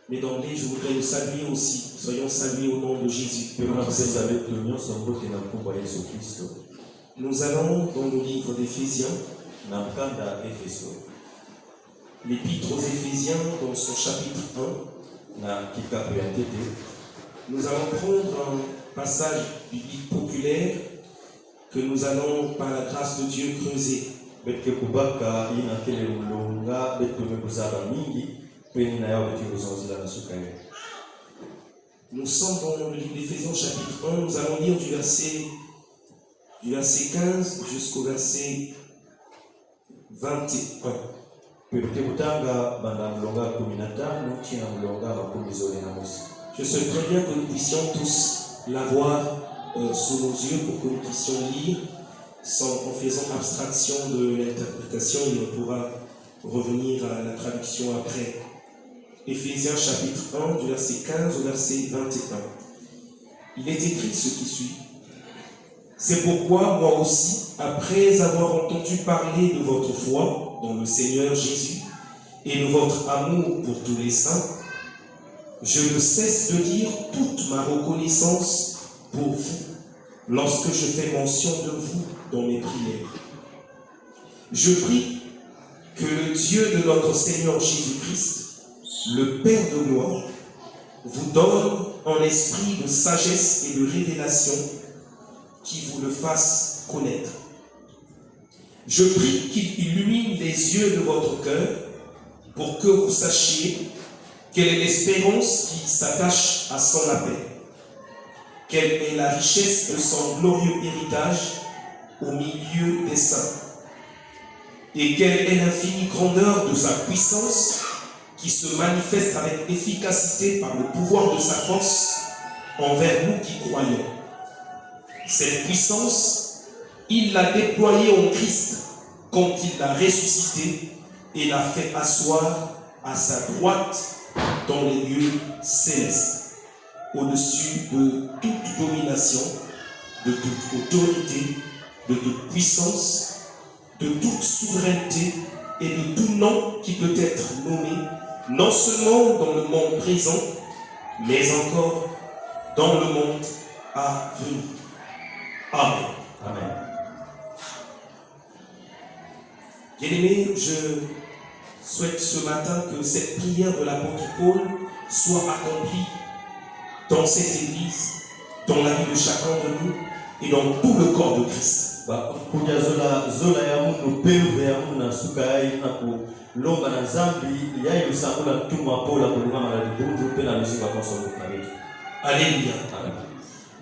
Mais d'emblée, je voudrais nous saluer aussi. Soyons salués au nom de Jésus. Nous allons dans le livre d'Éphésiens, l'épître aux Éphésiens, dans son chapitre 1. Nous allons prendre un passage biblique populaire que nous allons, par la grâce de Dieu, creuser. Nous sommes dans le livre d'Éphésiens chapitre 1, nous allons lire du verset 15 jusqu'au verset 21. Je souhaiterais bien que nous puissions tous l'avoir sous nos yeux pour que nous puissions lire en faisant abstraction de l'interprétation, et on pourra revenir à la traduction après. Éphésiens chapitre 1 du verset 15 au verset 21. Il est écrit ce qui suit. C'est pourquoi moi aussi, après avoir entendu parler de votre foi dans le Seigneur Jésus et de votre amour pour tous les saints, je ne cesse de dire toute ma reconnaissance pour vous lorsque je fais mention de vous dans mes prières. Je prie que le Dieu de notre Seigneur Jésus-Christ, le Père de gloire, vous donne un esprit de sagesse et de révélation qui vous le fasse connaître. Je prie qu'il illumine les yeux de votre cœur pour que vous sachiez quelle est l'espérance qui s'attache à son appel, quelle est la richesse de son glorieux héritage au milieu des saints, et quelle est l'infinie grandeur de sa puissance qui se manifeste avec efficacité par le pouvoir de sa force envers nous qui croyons. Cette puissance, il l'a déployée en Christ quand il l'a ressuscité et l'a fait asseoir à sa droite dans les lieux célestes, au-dessus de toute domination, de toute autorité, de toute puissance, de toute souveraineté et de tout nom qui peut être nommé, non seulement dans le monde présent, mais encore dans le monde à venir. Amen. Amen. Bien-aimés, je souhaite ce matin que cette prière de l'apôtre Paul soit accomplie dans cette église, dans la vie de chacun de nous et dans tout le corps de Christ. Alléluia.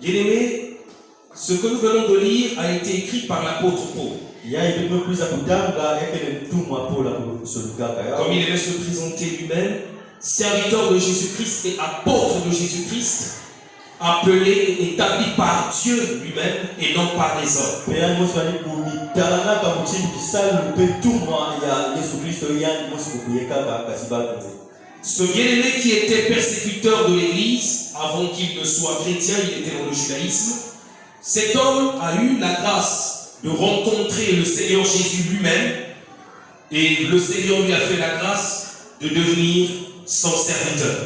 Bien-aimés, ce que nous venons de lire a été écrit par l'apôtre Paul. Comme il aimait se présenter lui-même, serviteur de Jésus-Christ et apôtre de Jésus-Christ, appelé et établi par Dieu lui-même et non par les hommes. Ce bien-aimé qui était persécuteur de l'Église, avant qu'il ne soit chrétien, il était dans le judaïsme, cet homme a eu la grâce de rencontrer le Seigneur Jésus lui-même, et le Seigneur lui a fait la grâce de devenir son serviteur.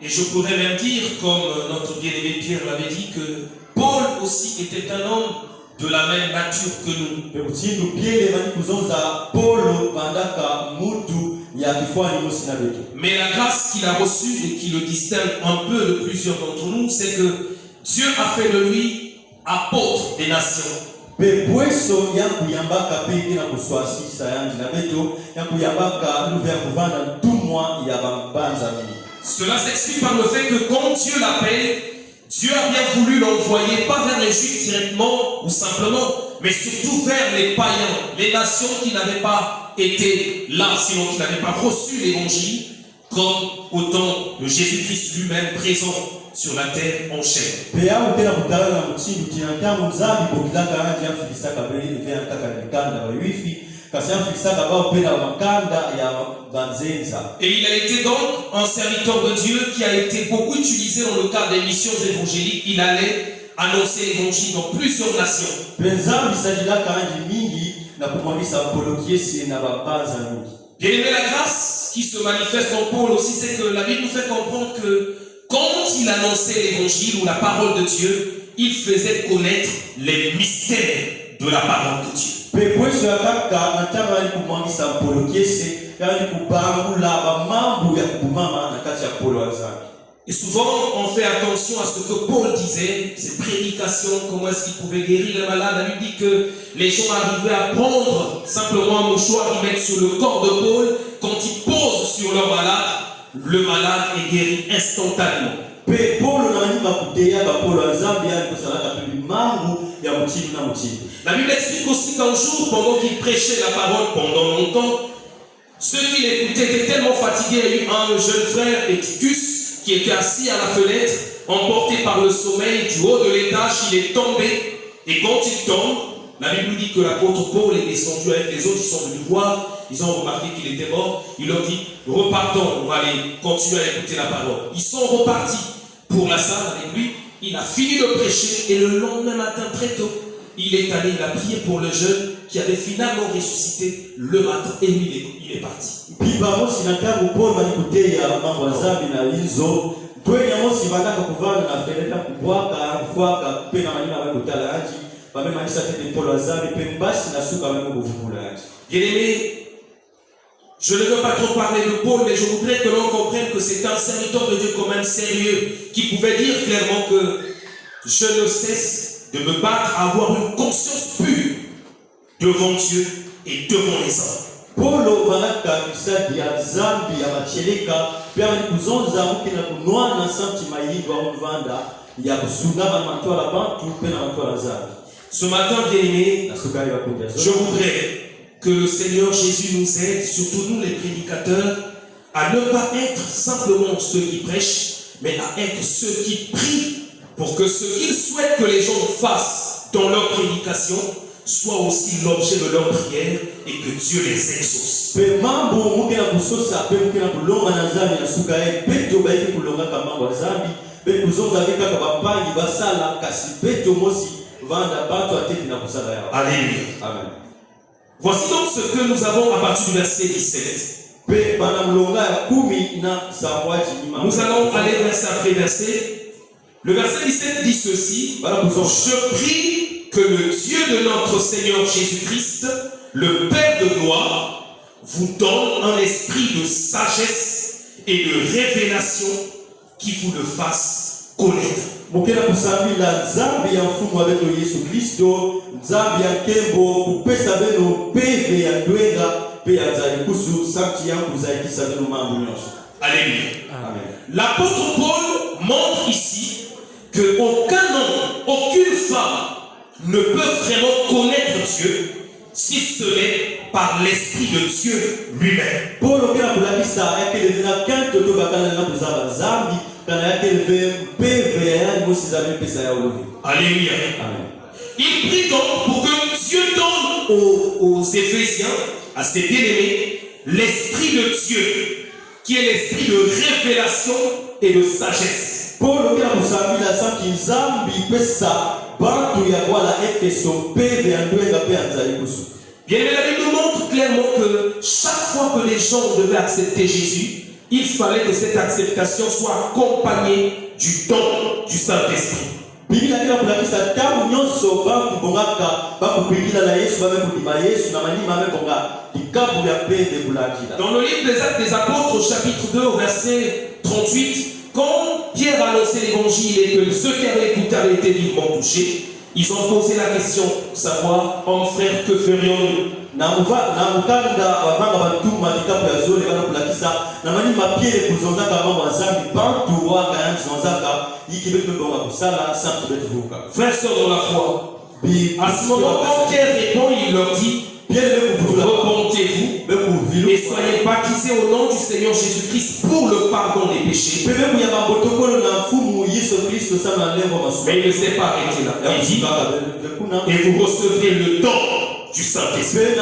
Et je pourrais même dire, comme notre bien-aimé Pierre l'avait dit, que Paul aussi était un homme de la même nature que nous. Mais la grâce qu'il a reçue et qui le distingue un peu de plusieurs d'entre nous, c'est que Dieu a fait de lui apôtre des nations. Cela s'explique par le fait que quand Dieu l'appelle, Dieu a bien voulu l'envoyer pas vers les Juifs directement ou simplement, mais surtout vers les païens, les nations qui n'avaient pas été là, sinon qui n'avaient pas reçu l'évangile, comme au temps de Jésus-Christ lui-même présent sur la terre en chair. Et il a été donc un serviteur de Dieu qui a été beaucoup utilisé dans le cadre des missions évangéliques. Il allait annoncer l'évangile dans plusieurs nations. Bien aimé, la grâce qui se manifeste en Paul aussi, c'est que la Bible nous fait comprendre que quand il annonçait l'évangile ou la parole de Dieu, il faisait connaître les mystères de la parole de Dieu. Et souvent, on fait attention à ce que Paul disait, ses prédications, comment est-ce qu'il pouvait guérir les malades. La Bible dit que les gens arrivaient à prendre simplement un mouchoir, ils mettent sur le corps de Paul. Quand ils posent sur leur malade, le malade est guéri instantanément. La Bible explique aussi qu'un jour, pendant qu'il prêchait la parole pendant longtemps, ceux qui l'écoutaient étaient tellement fatigués. Il y a eu un jeune frère, Eutychus, qui était assis à la fenêtre, emporté par le sommeil du haut de l'étage, il est tombé. Et quand il tombe, la Bible nous dit que l'apôtre Paul est descendu avec les autres, ils sont venus voir, ils ont remarqué qu'il était mort. Ils leur dit, repartons, on va aller continuer à écouter la parole. Ils sont repartis pour la salle avec lui. Il a fini de prêcher et le lendemain matin, très tôt, il est allé, il a prié pour le jeune qui avait finalement ressuscité le matin et lui, il est parti. Bien-aimé, je ne veux pas trop parler de Paul, mais je voudrais que l'on comprenne que c'est un serviteur de Dieu quand même sérieux, qui pouvait dire clairement que je ne cesse de me battre à avoir une conscience pure devant Dieu et devant les hommes. Polo vanaka kisadi ya zambi ya macheleka pia kuzonza mukina kunwa na santi mayigo mvanda ya kusunga matwala bantu pena matwala zambi. Ce matin, bien-aimé, je voudrais que le Seigneur Jésus nous aide, surtout nous les prédicateurs, à ne pas être simplement ceux qui prêchent, mais à être ceux qui prient pour que ce qu'ils souhaitent que les gens fassent dans leur prédication soit aussi l'objet de leur prière et que Dieu les exauce. Alléluia. Amen. Voici donc ce que nous avons à partir du verset 17. Nous allons aller verset après verset. Le verset 17 dit ceci: je prie que le Dieu de notre Seigneur Jésus-Christ, le Père de gloire, vous donne un esprit de sagesse et de révélation qui vous le fasse connaître. Alléluia. L'apôtre Paul montre ici qu'aucun homme, aucune femme ne peut vraiment connaître Dieu si ce n'est par l'Esprit de Dieu lui-même. Alléluia. Il prie donc pour que Dieu donne aux Éphésiens, à ses bien-aimés, l'Esprit de Dieu, qui est l'Esprit de révélation et de sagesse. Bien, la Bible nous montre clairement que chaque fois que les gens devaient accepter Jésus, il fallait que cette acceptation soit accompagnée du don du Saint-Esprit. Dans le livre des Actes des Apôtres, au chapitre 2, au verset 38, quand Pierre annonçait l'évangile et que ceux qui avaient écouté avaient été vivement touchés, ils ont posé la question pour savoir, hommes frères, que ferions-nous? Frères, sœurs dans la foi, à ce moment, quand Pierre répond, il leur dit: repentez-vous et soyez baptisés au nom du Seigneur Jésus-Christ pour le pardon des péchés. Mais il ne s'est pas arrêté là. Il dit: et vous recevrez le don du Saint-Esprit.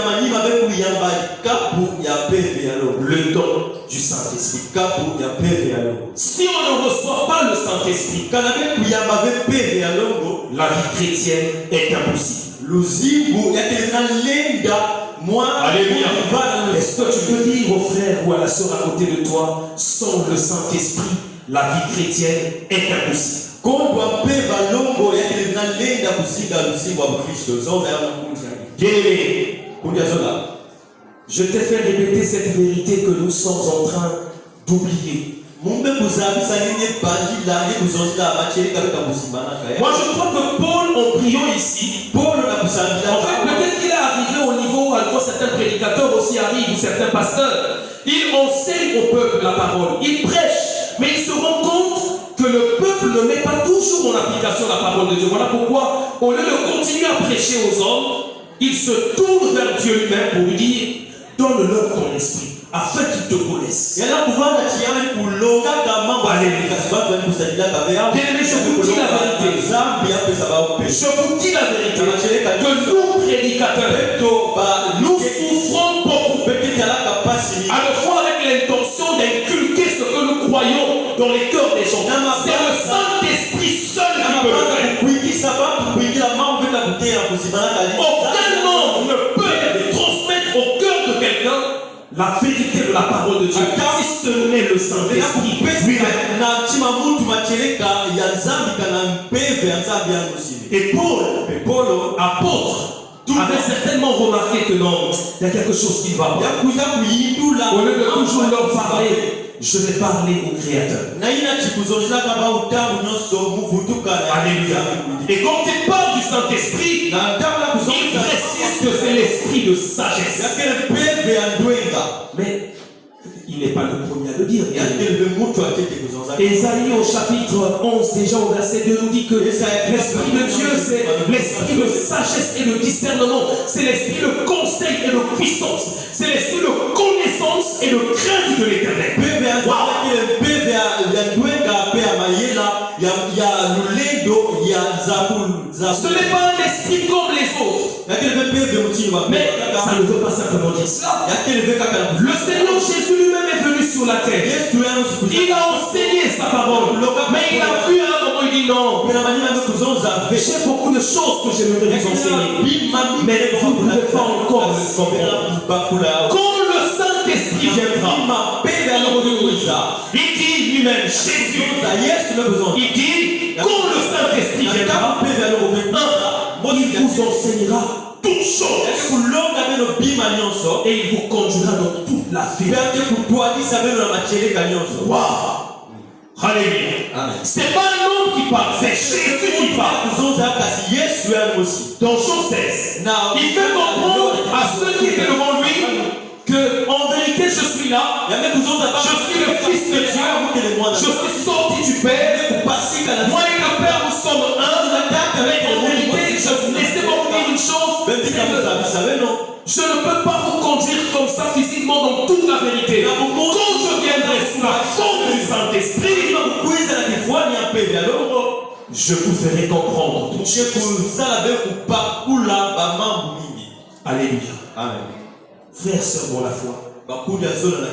Le don du Saint-Esprit. Si on ne reçoit pas le Saint-Esprit, la vie chrétienne est impossible. Alléluia. Est-ce que tu peux dire au frère ou à la sœur à côté de toi, sans le Saint-Esprit, la vie chrétienne est impossible? Bien-aimé, je t'ai fait répéter cette vérité que nous sommes en train d'oublier. Moi je crois que Paul, en priant ici, en fait peut-être qu'il est arrivé au niveau, alors certains prédicateurs aussi arrivent, ou certains pasteurs, ils enseignent au peuple la parole, ils prêchent, mais ils se rendent compte que le peuple ne met pas toujours en application la parole de Dieu. Voilà pourquoi, au lieu de continuer à prêcher aux hommes, ils se tournent vers Dieu lui-même pour lui dire, donne-leur ton esprit, afin qu'ils te connaissent. Bien-aimé, je vous dis la vérité. Je vous dis la vérité. Que nous, prédicateurs, nous souffrons beaucoup. À la fois avec l'intention d'inculquer ce que nous croyons dans les cœurs des gens. C'est le Saint-Esprit seul qui peut le faire. Aucun homme ne peut transmettre au cœur de quelqu'un la vérité de la parole de Dieu. Si ce n'est le Saint-Esprit lui-même. Et Paul, apôtre, avait certainement remarqué que non, il y a quelque chose qui va pas. Au lieu de toujours leur parler, je vais parler au Créateur. Alléluia. Et quand il parle du Saint-Esprit, il précise que c'est l'esprit de sagesse. Mais il n'est pas le premier à le dire. Ésaïe au chapitre 11, déjà au verset 2, nous dit que l'esprit de Dieu, c'est l'esprit de sagesse et de discernement. C'est l'esprit de conseil et de puissance. C'est l'esprit de connaissance et de crainte de l'Éternel. Ce n'est pas un esprit comme les autres. Mais ça ne veut pas simplement dire cela. Le Seigneur Jésus lui-même est venu sur la terre. Il a enseigné sa parole. Mais il a vu à un moment, il dit non. J'ai beaucoup de choses que j'aimerais vous enseigner. Mais vous ne pouvez pas encore le comprendre. Quand le Saint-Esprit viendra, il dit lui-même, Jésus, il dit, quand le Saint-Esprit viendra, il vous enseignera toutes choses. Et il vous conduira dans toute la vérité. Wow. Alléluia. C'est pas un homme qui parle, c'est Jésus qui parle. Dans Jean 16, il fait comprendre à ceux qui étaient devant lui que en vérité je suis là, je suis le Fils de Dieu, je suis sorti du Père, moi et le Père nous sommes un, mais en vérité laissez-moi vous dire une chose, je ne peux pas vous conduire comme ça physiquement dans toute la vérité. Quand je viendrai sous la forme du Saint-Esprit, je vous ferai comprendre. Alléluia. Amen. Frères, sœurs dans la foi,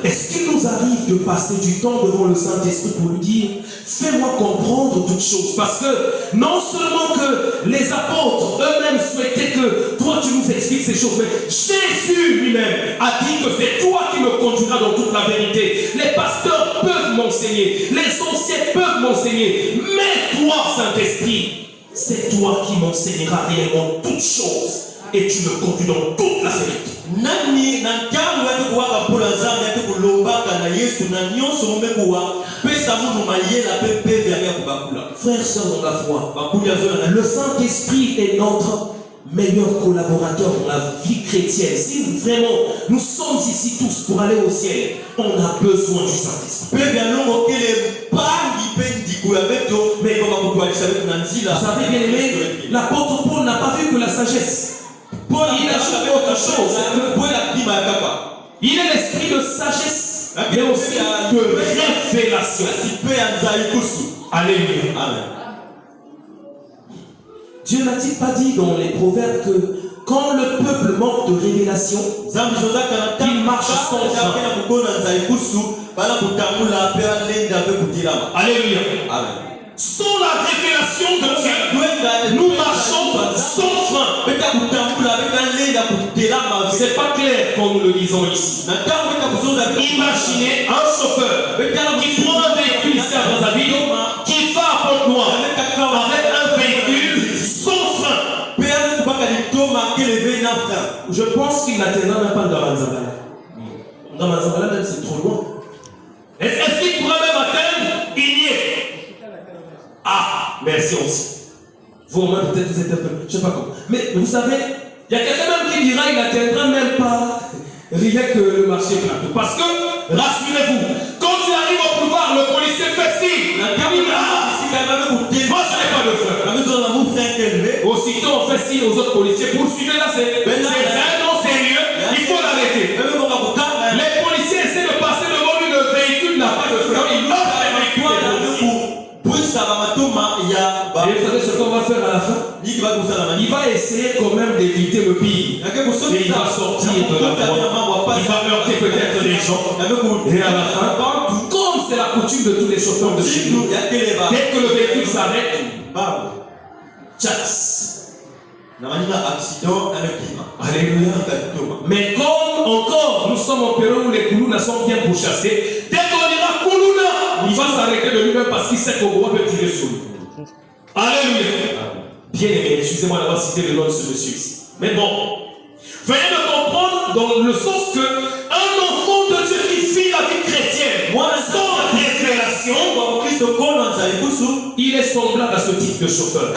est-ce qu'il nous arrive de passer du temps devant le Saint-Esprit pour lui dire fais-moi comprendre toutes choses? Parce que non seulement que les apôtres eux-mêmes souhaitaient que toi tu nous expliques ces choses, mais Jésus lui-même a dit que c'est toi qui me conduiras dans toute la vérité. Les pasteurs peuvent m'enseigner, les anciens peuvent m'enseigner, mais toi, Saint-Esprit, c'est toi qui m'enseigneras réellement toutes choses. Et tu me conduis dans toute la vérité. Frères, sœurs dans la foi, le Saint-Esprit est notre meilleur collaborateur dans la vie chrétienne. Si vraiment nous sommes ici tous pour aller au ciel, on a besoin du Saint-Esprit. Mais vous savez bien aimé, l'apôtre Paul n'a pas vu que la sagesse. Paul, il a trouvé autre chose. Il est l'esprit de sagesse, mais aussi de révélation. Alléluia. Amen. Dieu n'a-t-il pas dit dans les proverbes que Quand le peuple manque de révélation, il marche sans fin. Alléluia. Amen. Sans la révélation de Dieu, nous marchons sans frein. C'est pas clair quand nous le disons ici. Imaginez un chauffeur qui prend un véhicule ici à Brazzaville, qui va à Pointe-Noire avec un véhicule sans frein. Je pense qu'il n'atteindra même pas dans Manzabala. Dans Manzabala, même c'est trop loin. Est-ce qu'il pourrait même atteindre? Il y est. Ah, merci aussi. Vous, au moins, peut-être vous êtes un peu. Je ne sais pas comment. Mais vous savez, il y a quelqu'un même qui dira qu'il n'atteindra même pas rien que le marché plateau. Parce que, rassurez-vous, quand il arrive au pouvoir, le policier fait signe. Moi, je n'ai pas de frein. Aussitôt, on fait signe aux autres policiers. Poursuivez là, c'est vraiment sérieux. Il faut l'arrêter. Les policiers essaient de passer devant lui, le véhicule n'a pas de frein. Il n'a pas de véhicule. Et vous savez ce qu'on va faire à la fin? Il va essayer quand même d'éviter le pire. Et il va sortir de la voie. Il va heurter peut-être les gens. Et à la fin, comme c'est la coutume de tous les chauffeurs de chez nous, dès que le véhicule s'arrête, chasse. Alléluia. Mais comme encore nous sommes au Pérou où les Koulouna sont bien pourchassés, dès qu'on dira Koulouna, il va s'arrêter de lui-même parce qu'il sait qu'au gros peut tirer sur lui. Alléluia. Bien aimé, excusez-moi d'avoir cité le nom de ce monsieur ici. Mais bon, veuillez me comprendre dans le sens que un enfant de Dieu qui vit la vie chrétienne, sans révélation, il est semblable à ce type de chauffeur.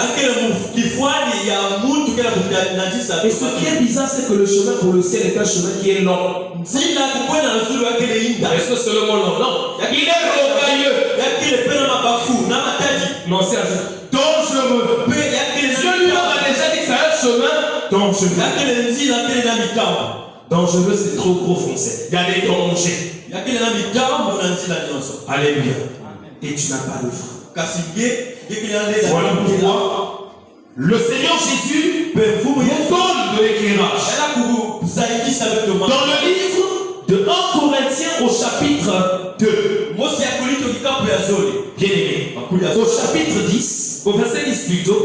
Et ce qui est bizarre, c'est que le chemin pour le ciel est un chemin qui est long. Est-ce que c'est le mot long? Non. Il est rocailleux. Non, c'est dangereux. Dieu lui a déjà dit que c'est un chemin dangereux. Dangereux, c'est trop gros foncé. Il y a des dangers. Alléluia. Et tu n'as pas de frein. Voilà pourquoi le Seigneur Jésus vous donne de l'éclairage. Dans le livre de 1 Corinthiens au chapitre 2. Bien aimé. Au chapitre 10, au verset 10 plutôt,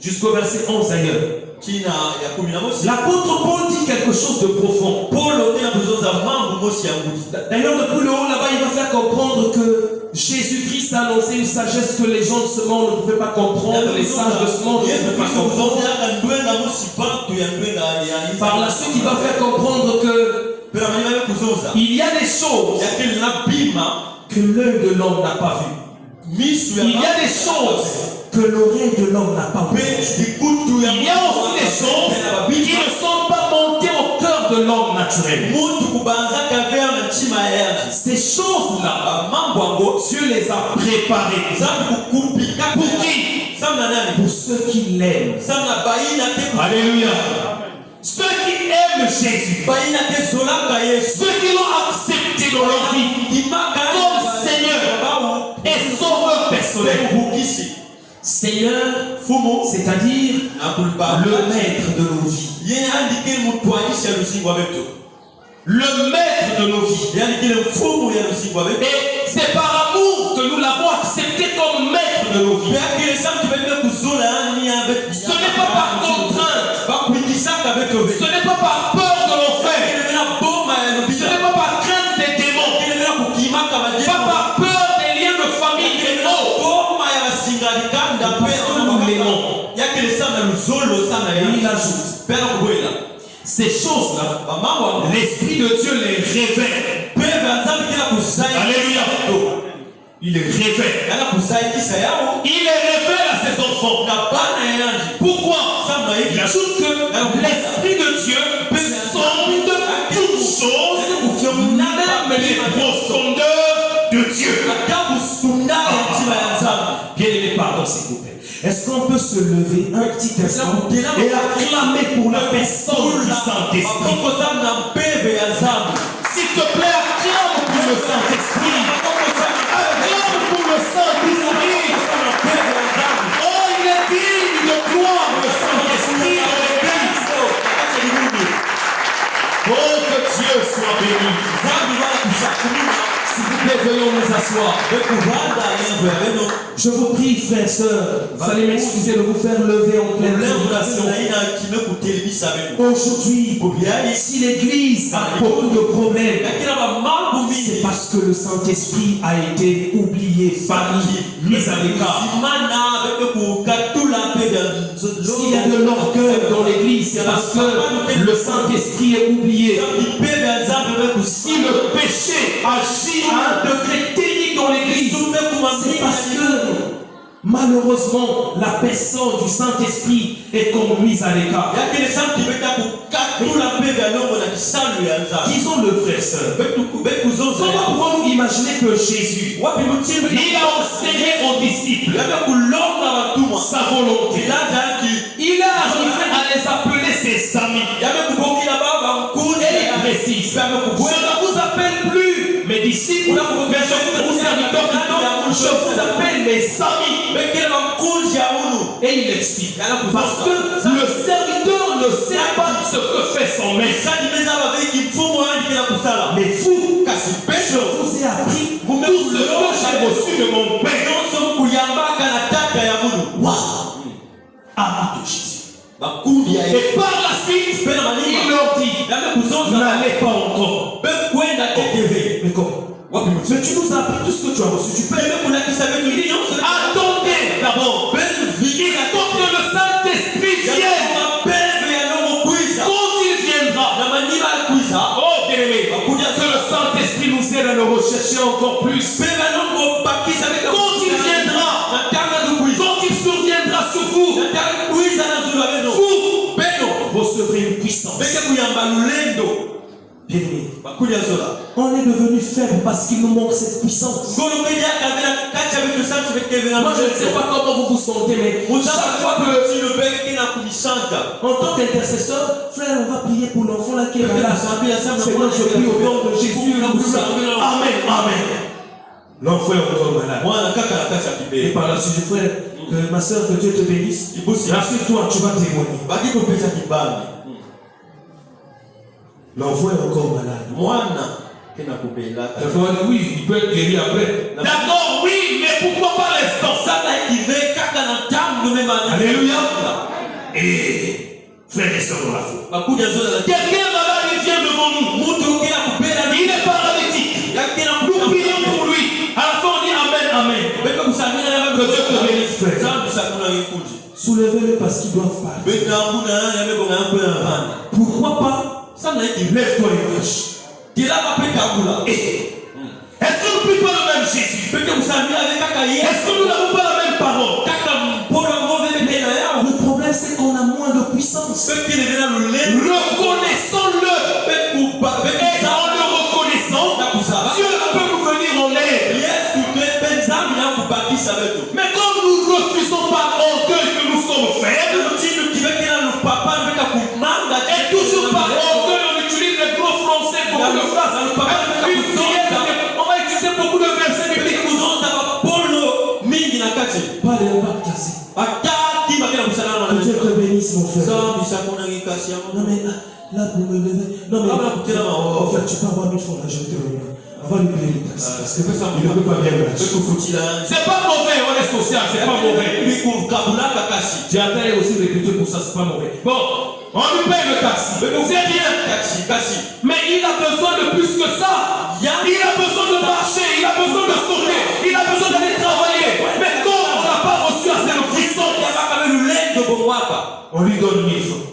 jusqu'au verset 11 d'ailleurs. L'apôtre Paul dit quelque chose de profond. D'ailleurs, depuis le haut là-bas, il va faire comprendre que Jésus-Christ a annoncé une sagesse que les gens de ce monde ne pouvaient pas comprendre. Les sages de ce monde ne pouvaient pas comprendre. Par la suite, il va faire comprendre que il y a des choses que l'œil de l'homme n'a pas vues. Il y a des choses que l'oreille de l'homme n'a pas vues. Il y a aussi des choses qui ne sont pas montées au cœur de l'homme naturel. Ces choses-là, Dieu les a préparées. Pour qui? Pour ceux qui l'aiment. Alléluia. Ceux qui aiment Jésus, ceux qui l'ont accepté dans leur vie comme Seigneur et Sauveur personnel. Seigneur, c'est-à-dire le maître de nos vies. Le maître de nos vies. Et c'est par amour que nous l'avons accepté comme maître de nos vies. Ce n'est pas par contrainte. Ce n'est pas par peur de l'enfer. Ce n'est pas par crainte des démons. Pas par peur des liens de famille des mots. Parce que nous l'aimons. Et il ajoute, ces choses-là, l'Esprit de Dieu les révèle. Alléluia. Il les révèle. Il les révèle à ses enfants. Pourquoi? Il ajoute que l'Esprit de Dieu sonde toutes choses, même les profondeurs de Dieu. Bien aimé, pardon s'il vous plaît. Est-ce qu'on peut se lever un petit instant et acclamer pour la personne du Saint-Esprit? S'il te plaît, acclame pour le Saint-Esprit. Acclame pour le Saint-Esprit. Oh, il est digne de gloire, le Saint-Esprit. s'asseoir. Je vous prie, frères et sœurs, vous allez m'excuser de vous faire lever en pleine prédication. Aujourd'hui, si l'Église a beaucoup de problèmes, c'est parce que le Saint-Esprit a été oublié, famille, mis à l'écart. S'il y a de l'orgueil dans l'Église, c'est parce que le Saint-Esprit est oublié. Si le péché agit à un degré terrible dans l'Église, c'est parce que malheureusement la personne du Saint-Esprit est comme mise à l'écart. Disons-le, frère, sœur. Comment pouvons-nous imaginer que Jésus, il a enseigné aux disciples sa volonté. Il a arrivé à les appeler ses amis. Et il précise, je ne vous appelle plus mes disciples, mais je vous serviteurs, je vous appelle mes amis. Et il explique, parce que le serviteur ne sait pas ce que fait son maître. Mais vous, je vous ai appris tout ce que j'ai reçu de mon Père. Waouh! Amis de Jésus. Et par la suite, il leur dit, n'allez pas encore. Mais comment? Mais tu nous as appris tout ce que tu as reçu du Père. Attendez d'abord. Il faut que le Saint-Esprit vienne. Quand il viendra, oh bien-aimé, que le Saint-Esprit nous aide à le rechercher encore plus. Quand il viendra, quand il surviendra sur vous, vous recevrez une puissance. Bien-aimé, on est devenu faible parce qu'il nous manque cette puissance. Moi, je ne sais pas comment vous vous sentez, mais chaque fois que, en tant qu'intercesseur, frère, on va prier pour l'enfant là qui est malade. Seigneur, je prie au nom de Jésus. Amen, amen. L'enfant est encore malade. Et par la suite, frère, ma soeur, que Dieu te bénisse. Rassure-toi, tu vas témoigner. L'enfant est encore malade. D'accord, oui, il peut être guéri après. D'accord, oui, mais pourquoi pas l'instant? Alléluia. Et frères et sœurs dans la foi, quelqu'un malade vient devant nous. Il est paralytique. Nous prions pour lui. À la fin, on dit Amen, Amen. Que Dieu te bénisse, frère. Soulevez-le parce qu'ils doivent parler. Pourquoi pas? Lève-toi et marche. Est-ce que nous ne prions pas le même Jésus? Est-ce que nous n'avons pas la même parole? Le problème c'est qu'on a moins de puissance. Reconnaissons-le. Et en le reconnaissant, Dieu peut nous venir en aide. Mais comme nous refusons par orgueil que nous sommes faibles, et toujours par orgueil on utilise les gros français pour le phrase. On va utiliser beaucoup de versets bibliques. Pas d'impact ici. Que Dieu te bénisse, mon frère. Non mais là pour me lever. Non mais en fait tu peux avoir 1000 francs là, je vais te donner. On va lui payer les taxes. Parce que il ne peut pas bien marcher. C'est pas mauvais, on est social, c'est pas mauvais. J'ai atteint aussi réputé pour ça, c'est pas mauvais. Bon, on lui paye le taxi. C'est bien. Mais il a besoin de plus que ça. Il a besoin de marcher, il a besoin de sauter, il a besoin d'aller travailler. Mais comme on n'a pas reçu assez de puissance, on lui donne 1000 francs.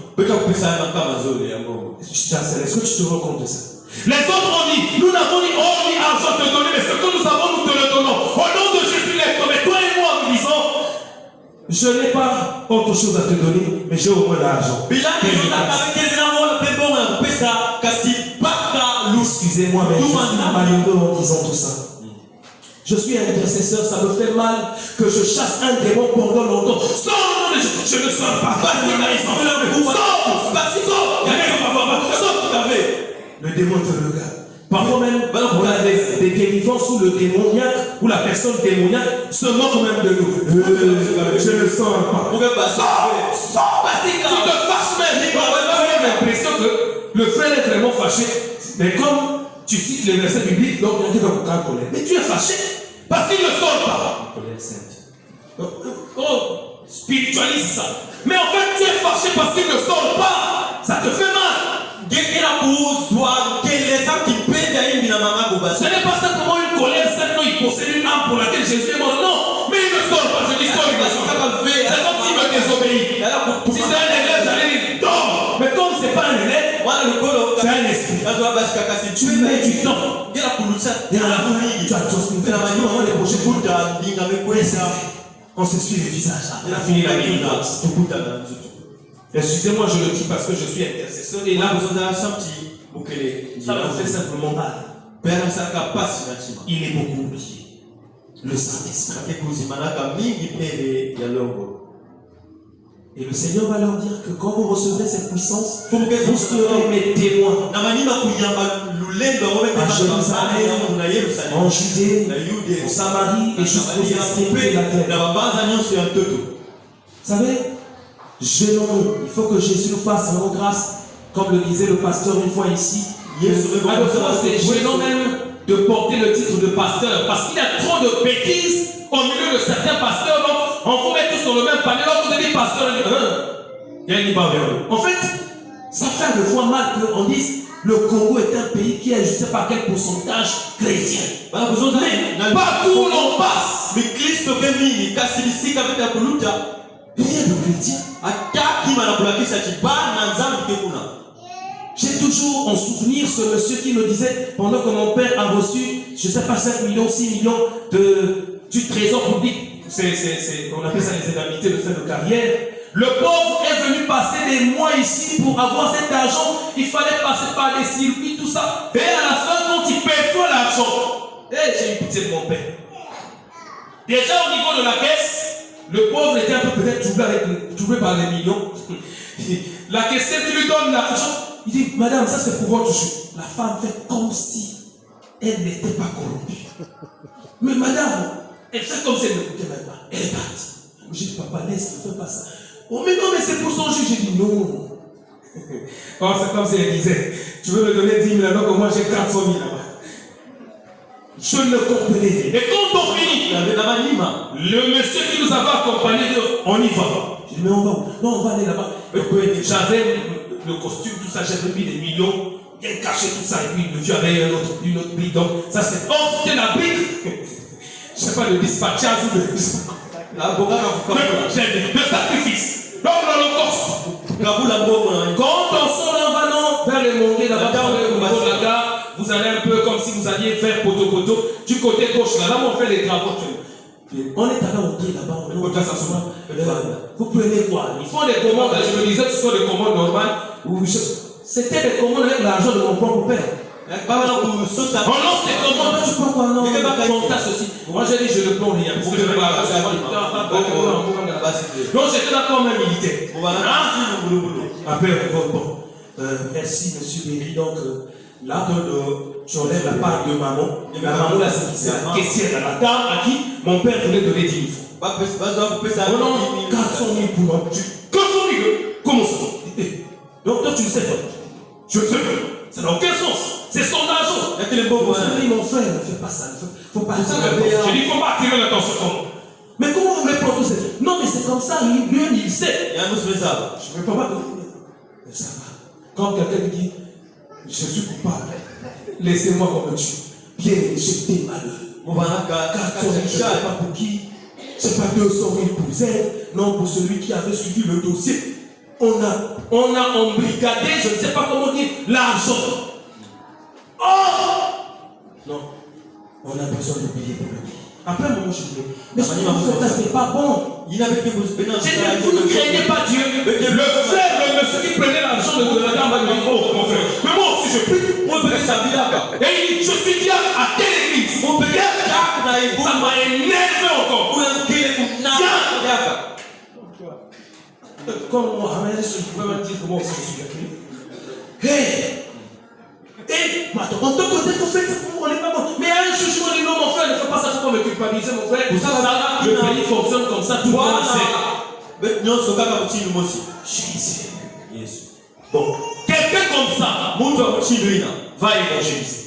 Est-ce que tu te rends compte de ça? Les autres ont dit, nous n'avons ni or ni argent te donner, mais ce que nous avons, nous te le donnons. Au nom de Jésus, lève-toi. Mais toi et moi, nous disons, je n'ai pas autre chose à te donner, mais j'ai au moins l'argent. Excusez-moi, mais je suis malheureux en disant tout ça. Je suis un intercesseur, ça me fait mal que je chasse un démon pendant longtemps. Sors, je ne sors pas. Le démon te regarde. Parfois même, on a des délivrances où le démoniaque, où la personne démoniaque se moque même de nous. Je ne sens pas. Tu te fâches même. J'ai l'impression que le frère est vraiment fâché. Mais comme tu cites les versets bibliques, donc il y a quelqu'un qui est en colère. Mais tu es fâché. Parce qu'il ne sort pas. Colère sainte. Oh, spiritualise ça. Mais en fait, tu es fâché parce qu'il ne sort pas. Ça te fait mal. Ce n'est pas simplement une colère sainte, non, il possède une âme pour laquelle Jésus est mort. Non, mais il ne sort pas. Je dis sort, il ne sort pas. C'est comme s'il me désobéit. Si c'est un élève, j'allais dire dors. Mais comme ce n'est pas un élève, c'est un esprit. Tu mets du temps. Et à la fin, tu as on se suit le visage. On a fini la minute. Excusez-moi, je le dis parce que je suis intercesseur. Et là, ça me fait simplement mal. Il est beaucoup oublié. Le Saint-Esprit. Et le Seigneur va leur dire que quand vous recevrez cette puissance, vous serez mes témoins. À Jérusalem, en Judée, en Samarie et jusqu'aux extrémités de la terre. Vous savez, gênons-nous. Il faut que Jésus nous fasse vraiment grâce, comme le disait le pasteur une fois ici. Alors, c'est gênant même de porter le titre de pasteur parce qu'il y a trop de bêtises au milieu de certains pasteurs. Donc, on vous met tous sur le même panier. Là, vous avez dit pasteur, il y a une barre vers eux. En fait, ça fait de fois mal qu'on dise le Congo est un pays qui est, je ne sais pas quel pourcentage chrétien. Mais partout où l'on passe, rien de chrétien. J'ai toujours en souvenir ce monsieur qui me disait, pendant que mon père a reçu, je ne sais pas, 5 millions, 6 millions du trésor public, on appelle ça les indemnités de fin de carrière. Le pauvre est venu passer des mois ici pour avoir cet argent. Il fallait passer par des circuits, tout ça. Et à la fin, quand il perçoit l'argent, j'ai eu pitié de mon père. Déjà au niveau de la caisse, le pauvre était un peu peut-être troublé par les millions. La caissière qui lui donne l'argent, il dit, madame, ça c'est pour votre jus. La femme fait comme si elle n'était pas corrompue. Mais madame, elle fait comme si elle ne n'écoutait même pas. Elle est partie. J'ai dit, papa, laisse, ne fais pas ça. Oh, mais non, mais c'est pour son jus. J'ai dit, non. Oh, c'est comme si elle disait, tu veux me donner 10 000 alors que moi j'ai 400 000 là-bas. Je ne comprenais rien. Et quand on finit, le monsieur qui nous avait accompagnés, on y va. J'ai dit, mais on va où? Non, on va aller là-bas. J'avais le costume, tout ça, j'avais mis des millions, bien caché tout ça, et puis le vieux avait une autre brique. Donc, ça c'est c'était la brique. Je ne sais pas, le dispatchage ou le sacrifice. Donc, l'Holocauste. Quand on sort là, vers le monde, là-bas, vers le niveau de la gare, vous allez un peu comme si vous alliez faire poteau-poteau. Du côté gauche, là on fait les travaux. On est allé entrer là-bas, vous prenez quoi? Ils font des commandes, je me disais que ce sont des commandes normales. C'était des commandes avec l'argent de mon propre père. On lance des commandes, tu prends quoi? Non, ceci. Moi j'ai dit je ne prends rien. Donc j'étais là comme un militaire. Après, bon. Merci monsieur Béry. Donc là, j'enlève la part de maman. La maman là, c'est la caissière à la dame à qui mon père voulait donner 10 000 francs. Non, 400 000 pour moi. 400 000? Comment ça? Donc toi tu le sais pas. Je ne sais pas. Ça n'a aucun sens. C'est son argent. Mon frère, ne fait pas ça. Faut pas. J'ai dit, il ne faut pas attirer l'attention. Mais comment vous voulez prendre tout ça? Non, mais c'est comme ça. Lui, il sait. Je ne veux pas. Mais ça va. Quand quelqu'un me dit, je suis coupable, laissez-moi qu'on me tue. Bien, j'étais malheureux. Car je ne sais pas pour qui. C'est pas 200 000 pour elle. Non, pour celui qui avait suivi le dossier. On a embrigadé, je ne sais pas comment dire, l'argent. Oh! Non. On a besoin de payer pour le pays. Après un moment, je dis, mais ce que vous faites là, c'est pas bon. Vous ne craignez pas Dieu. Le frère, le monsieur qui prenait l'argent de la dame, va dire, oh, mon frère, mais moi aussi je prie. Et il dit, je suis diable à quelle église? Mon père, ça m'a énervé encore. Comme moi, je pouvais me dire que moi aussi je suis gâté. On te côté, vous faites ça pour moi, on n'est pas bon. Mais un jugement dit non, mon frère, ne fais pas ça pour me culpabiliser, mon frère. Le pays fonctionne comme ça, tout le monde sait. Bon, quelqu'un comme ça, va évangéliser.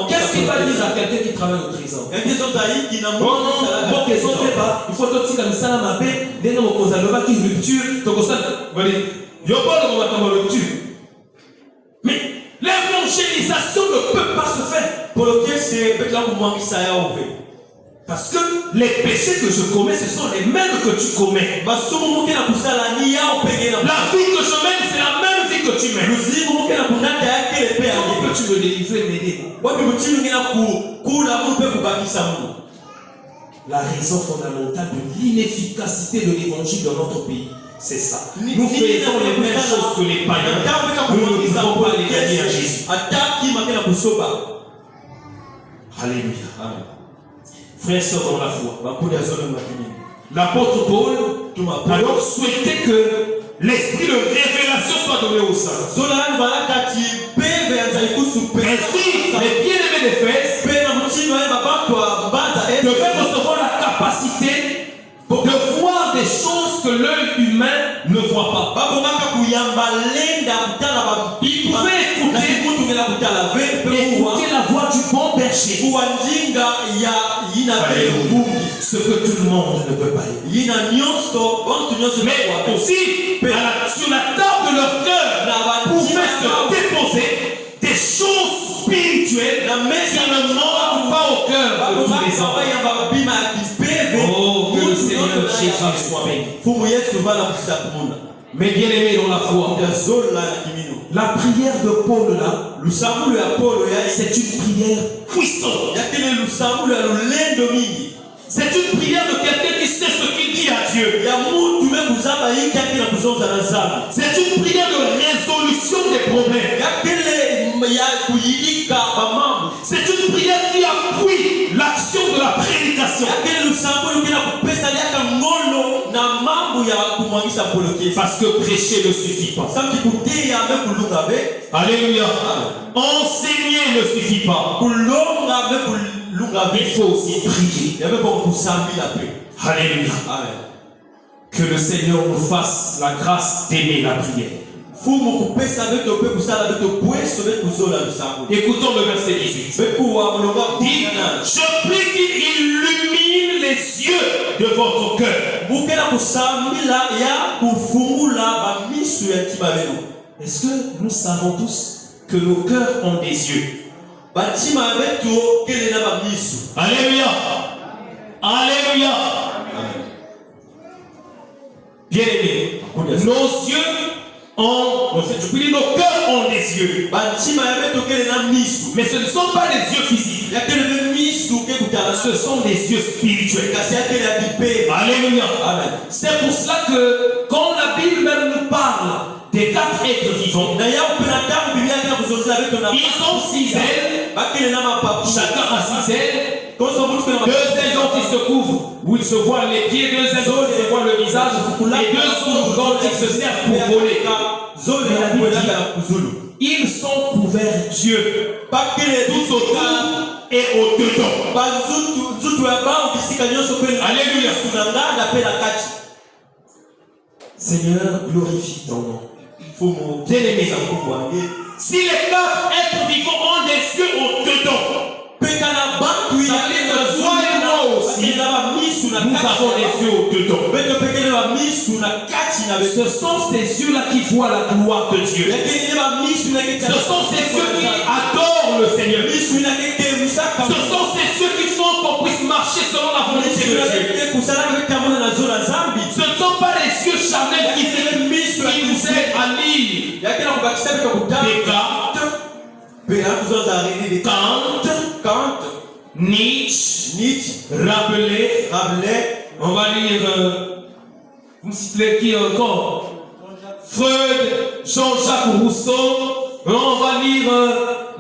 Qu'est-ce qu'il va dire à quelqu'un qui travaille au trésor? Il faut tout ça comme ça, ma paix, dès que vous avez une rupture, mais l'évangélisation ne peut pas se faire. Parce que les péchés que je commets, ce sont les mêmes que tu commets. La vie que je mène, c'est la même vie que tu mènes. Comment peux-tu me délivrer, m'aider? La raison fondamentale de l'inefficacité de l'évangile dans notre pays, c'est ça. Nous faisons les mêmes choses que les païens. Nous ne pouvons pas les gagner à Jésus. Alléluia. Amen. Frères et sœurs dans la foi, l'apôtre Paul alors souhaitait que l'esprit de révélation soit donné aux saints. Ainsi, les bien-aimés d'Éphèse devaient recevoir la capacité de voir des choses que l'œil humain ne voit pas. Ils pouvaient écouter la voix du bon berger. Ce que tout le monde ne peut pas écouter. Mais aussi, sur la table de leur cœur, pouvaient se déposer des choses spirituelles qui ne manquent pas au cœur de tous les hommes. Oh, que le Seigneur Jésus soit béni. Mais bien aimé dans la foi, la prière de Paul là, c'est une prière puissante. C'est une prière de quelqu'un qui sait ce qu'il dit à Dieu. C'est une prière de résolution des problèmes. C'est une prière qui appuie l'action de la prédication. Parce que prêcher ne suffit pas. Alléluia. Enseigner ne suffit pas. Il faut aussi prier. Alléluia. Que le Seigneur nous fasse la grâce d'aimer la prière. Écoutons le verset 18. Dit, je prie qu'il illumine les yeux de votre cœur. Est-ce que nous savons tous que nos cœurs ont des yeux? Alléluia. Alléluia. Bien aimé, nos yeux ont, nos cœurs ont des yeux. Mais ce ne sont pas des yeux physiques. Ce sont des yeux spirituels. Alléluia. C'est pour cela que quand la Bible même nous parle des 4 êtres vivants, ils ont 6 ailes, chacun a 6 ailes. 2 ailes dont ils se couvrent, où ils se voient les pieds, 2 ailes dont ils se voient le visage, et 2 autres dont ils se servent pour voler. Ils sont couverts Dieu, tout autour et au-dedans. Alléluia. Seigneur, glorifie ton nom. Bien-aimé, si les 4 êtres vivants ont des yeux au-dedans, ça veut dire que toi et moi aussi, nous avons les yeux au-dedans. Ce sont ces yeux-là qui voient la gloire de Dieu. Ce sont ces yeux qui adorent le Seigneur. Ce sont ces yeux qui font qu'on puisse marcher selon la volonté de Dieu. Ce ne sont pas les yeux charnels qui nous aident à lire Descartes, Kant, Nietzsche, Rabelais. On va lire, vous me citez qui encore? Freud, Jean-Jacques Rousseau. On va lire,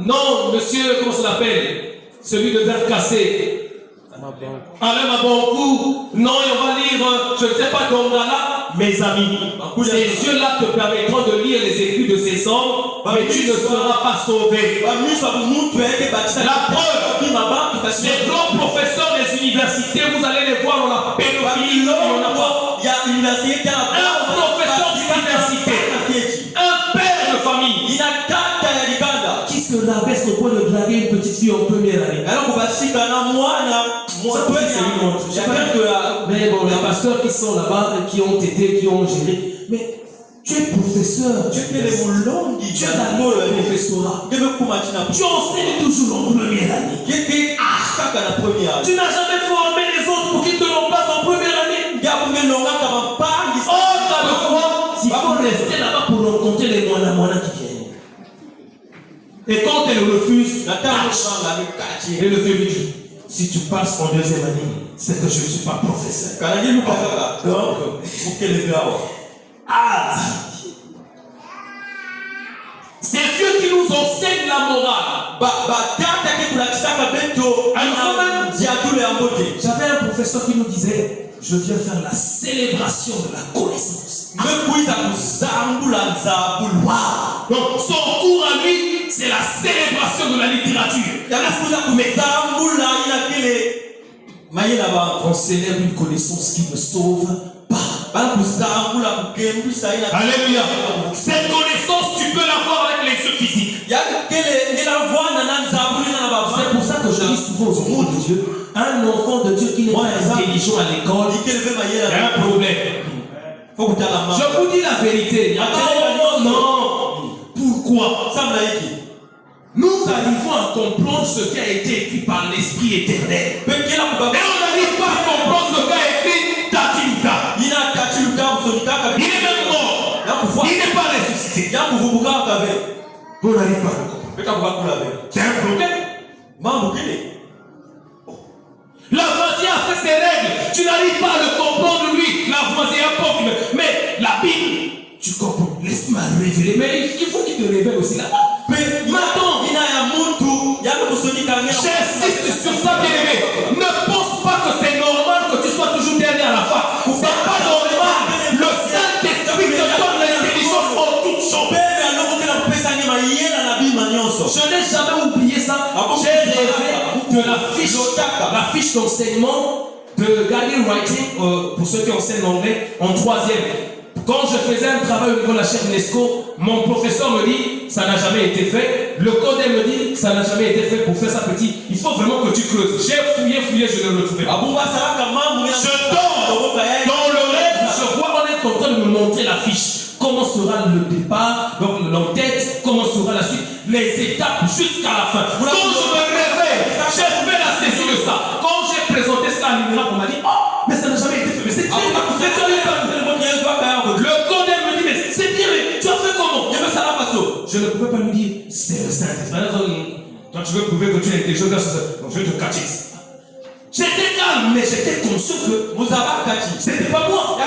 non, monsieur, comment ça s'appelle? Celui de verre cassé. Alain Mabankou. Non, et on va lire, je ne sais pas, Dongala. Mes amis, ces yeux-là te permettront de lire les écrits de ces hommes, mais tu ne seras pas sauvé. La preuve, ces grands professeurs des universités, vous allez les voir dans la pédophilie. Un professeur d'université, un père de famille, qui se rabaisse suis en première année. Alors, on va citer un mois, Ça peut être une honte. Je sais pas. Mais bon, les pasteurs qui sont là-bas, qui ont été, qui ont géré. Mais tu es professeur. Tu es dans le professorat. Tu enseignes toujours en première année. Tu n'as jamais formé les autres pour qu'ils te l'ont pas en première année. Il faut rester là-bas pour rencontrer les moines qui viennent. Et quand elle refuse, et le vieux lui dit, si tu passes en deuxième année, c'est que je ne suis pas professeur. C'est Dieu qui nous enseigne la morale. J'avais un professeur qui nous disait, je viens faire la célébration de la connaissance. Donc son cours à lui, c'est la célébration de la littérature. On célèbre une connaissance qui ne sauve pas. Alléluia. Cette connaissance, tu peux l'avoir avec les yeux physiques. C'est pour ça que je dis souvent aux enfants de Dieu, un enfant de Dieu qui n'est pas intelligent à l'école, il y a un problème. Je vous dis la vérité. Non. Pourquoi? Nous arrivons à comprendre ce qui a été écrit par l'Esprit éternel. Et on n'arrive pas à comprendre ce qui a écrit Tatiluka. Il est même mort. Il n'est pas ressuscité. On n'arrive pas à le comprendre. C'est un problème. Lavoisier a fait ses règles. Tu n'arrives pas à le comprendre, lui. Lavoisier a pas. Mais la Bible, tu comprends. Laisse-moi révéler. Mais il faut qu'il te révèle aussi là-bas. Maintenant, j'insiste sur ça, bien-aimé. Ne pense pas que c'est normal que tu sois toujours dernier à la fin. C'est pas normal. Le Saint-Esprit te donne l'intelligence en toute chose. Je n'ai jamais oublié ça. J'ai rêvé de la fiche d'enseignement de Gary Writing, pour ceux qui enseignent l'anglais, en 3e. Quand je faisais un travail au niveau de la chaire UNESCO, mon professeur me dit, ça n'a jamais été fait. Le codé me dit, ça n'a jamais été fait pour faire ça petit. Il faut vraiment que tu creuses. J'ai fouillé, je ne le retrouvais pas. Je dors dans le rêve, je vois, on est en train de me montrer la fiche. Comment sera le départ, donc l'entête, comment sera la suite, les étapes jusqu'à la fin. Quand je me réveille, j'ai fait la saisie de ça. Quand j'ai présenté ça à l'INRA, on m'a dit, oh, mais ça n'a jamais été fait. Mais c'est bien, le codé me dit, mais c'est bien, mais tu as fait comment? Je ne pouvais pas lui dire, c'est le Saint-Esprit. Toi, tu veux prouver que tu es intelligent, donc je vais te catcher. J'étais calme, mais j'étais conscient que c'était pas moi.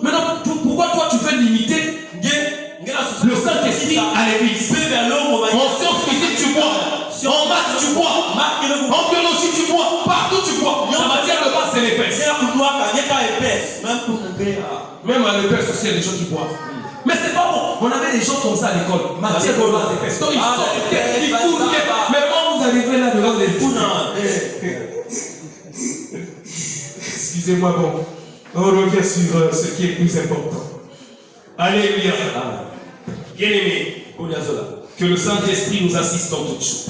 Maintenant, pourquoi toi tu veux limiter le Saint-Esprit à l'église? En sciences physiques, tu bois. En maths, tu bois. En biologie, tu bois. Partout, tu bois. En matière de base, c'est l'épaisse. Même à l'épaisse aussi, il y a des gens qui boivent. Mais c'est pas bon. On avait des gens comme ça à l'école. Matière de base, épaisse. Donc ils sortent, ils courent. Mais quand vous arrivez là devant les fous, excusez-moi, bon. On revient sur ce qui est plus important. Alléluia. Bien-aimés, que le Saint-Esprit nous assiste dans toutes choses.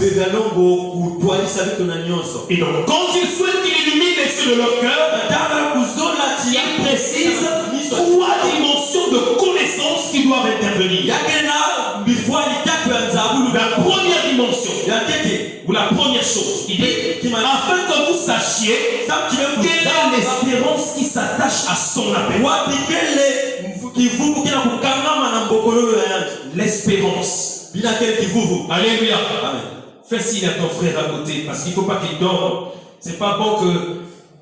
Et donc, quand il souhaite qu'il illumine les yeux de leur cœur, il précise 3 dimensions de connaissance qui doivent intervenir. La première dimension, ou la première chose, il dit, afin que vous sachiez quelle est l'espérance qui s'attache à son appel. L'espérance. Alléluia. Fais signe à ton frère à côté, parce qu'il ne faut pas qu'il dorme. C'est pas bon que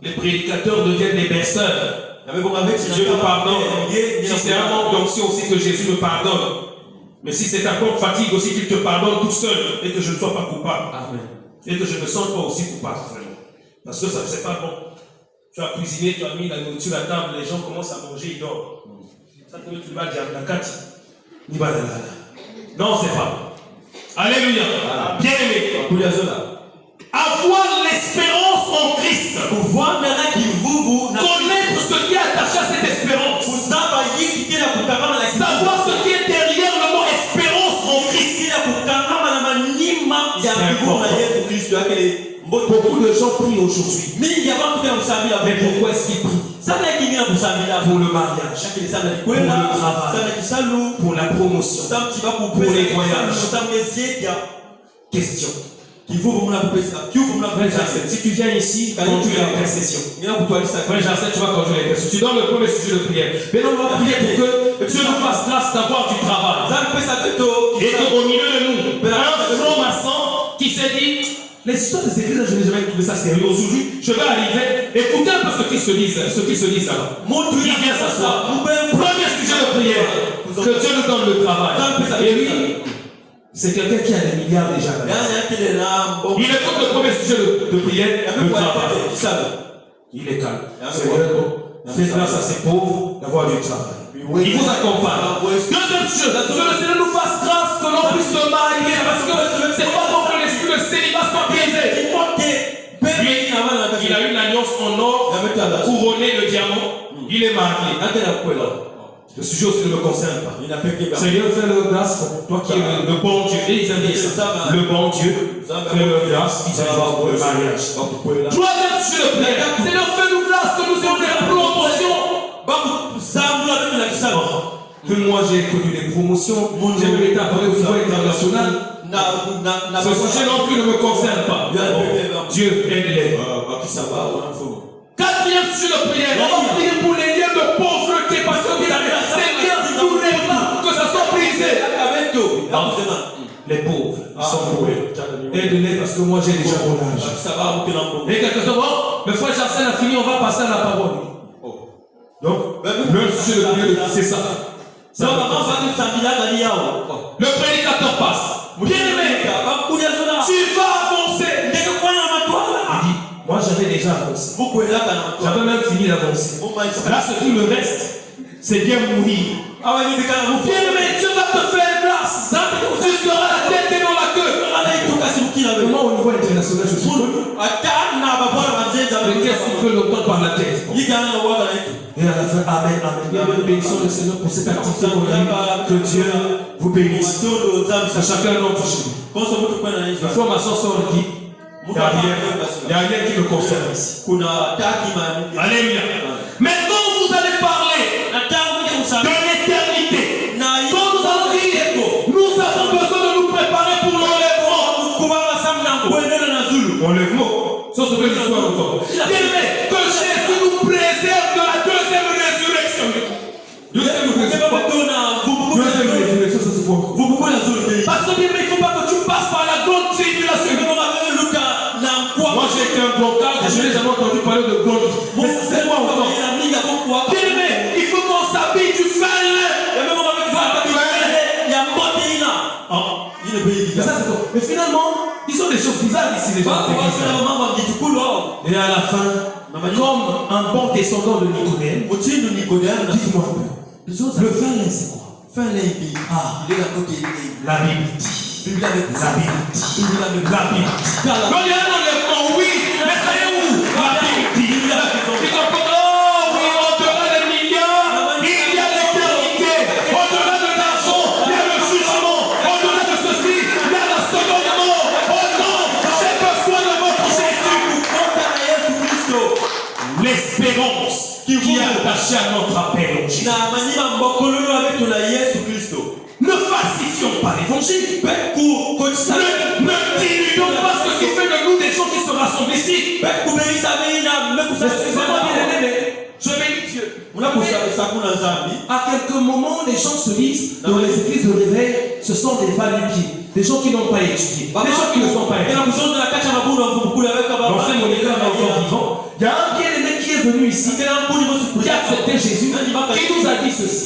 les prédicateurs deviennent des berceurs. Dieu te pardonne. Si c'est un manque d'onction aussi, que Jésus me pardonne. Mais si c'est un manque de fatigue aussi, qu'il te pardonne tout seul et que je ne sois pas coupable. Amen. Et que je ne me sente pas aussi coupable, vraiment. Parce que ça, c'est pas bon. Tu as cuisiné, tu as mis la nourriture à table, les gens commencent à manger, ils dorment. Ça te met tu vas dire la carte. Non, c'est pas bon. Alléluia. Bien aimé. Avoir l'espérance en Christ. Connaître ce qui est attaché à cette espérance. Savoir ce qui est derrière le mot espérance en Christ. C'est important. Beaucoup de gens prient aujourd'hui. Mais pourquoi est-ce qu'ils prient? Pour le mariage, pour le travail, pour la promotion, pour les voyages. Question. Si tu viens ici, conduire l'intercession. Frère Janssen, tu vas conduire l'intercession. Tu donnes le premier sujet de prière. Mais on va prier pour que Dieu nous fasse grâce d'avoir du travail. Et qu'au milieu de nous, un franc-maçon qui s'est dit, les histoires des églises, je n'ai jamais trouvé ça sérieux. Aujourd'hui, je vais arriver, écoutez un peu ce qui se disent là-bas. Il vient s'asseoir. Premier sujet de prière. Que Dieu nous donne le travail. Et lui, c'est quelqu'un qui a des milliards déjà. Il écoute le premier sujet de prière, le travail. Il est calme. Seigneur, fais grâce à ces pauvres d'avoir du travail. Il vous accompagne. Deuxième sujet, que le Seigneur nous fasse grâce que l'on puisse se marier. Parce que c'est pas bon que l'esprit de célibat soit brisé. Il a une alliance en or couronnée de diamants. Il est marié. Le sujet aussi ne me concerne pas. Seigneur, fais-le grâce, toi qui es le bon Dieu. Et ils aiment ça. Le bon Dieu, fais-le grâce vis-à-vis le mariage. Troisième sujet de prière. Seigneur, fais-nous grâce que nous ayons des promotions. Que moi j'ai connu des promotions, j'ai été appelé au niveau international. Ce sujet non plus ne me concerne pas. Dieu aide-les. Quatrième sujet de prière, on va prier pour les liens de pauvreté parce que ces liens nous réclament que ça soit brisé. Les pauvres, ils sont pauvres. Aide-les parce que moi j'ai déjà mon âge. Et quelque chose, le frère Janssen a fini, on va passer à la parole. Donc, le sujet de prière, c'est ça. Le prédicateur passe. Bien aimé, tu vas avancer. Il dit, moi j'avais déjà avancé. J'avais même fini d'avancer. Là, ce qui me reste, c'est bien mourir. Bien aimé, Dieu va te faire grâce. Tu seras la tête et non la queue. Moi, au niveau international, je suis connu. Mais qu'est-ce qu'il fait l'automne par la tête? Et à la fin, amen, amen. Bénissons le Seigneur pour cette activité. Que Dieu vous bénisse. À chacun d'entre vous. La formation sort de qui? Il n'y a rien qui me concerne ici. Alléluia. Maintenant, vous allez parler de l'éternité. Quand nous allons dire, nous avons besoin de nous préparer pour l'enlèvement. Enlèvement. Ça, c'est une histoire encore. Que Jésus nous préserve de la deuxième résurrection. Parce que il ne faut pas que tu passes par la grande tribulation. Moi j'ai été un blocage, je n'ai jamais entendu parler de grande. Mais c'est quoi encore? Il faut qu'on s'habille du fin lin. Mais finalement, ils ont des choses bizarres ici, les gens. Et à la fin, comme un bon descendant de Nicodème, dites-moi un peu, le fin lin c'est quoi? La Bible dit. La Bible dit. Il y a un enlèvement, oui, mais ça est où? La Bible dit. Oh oui, au-delà des milliards, il y a l'éternité. Au-delà de l'argent, il y a le jugement. Au-delà de ceci, il y a la seconde mort. Oh non, j'ai besoin de votre Jésus. L'espérance qui est attachée à notre appel en Jésus. Ne falsifions pas l'évangile. Ne diluons pas ce qui fait de nous des gens qui se rassemblent ici. Je bénis Dieu. À quelques moments, les gens se disent dans les églises de réveil, ce sont des va-nu-pieds. Des gens qui n'ont pas étudié. Des gens qui ne sont pas étudiés. Dans ces moniteurs encore vivants, il y a un bien-aimé qui est venu ici, qui a accepté Jésus, qui nous a dit ceci.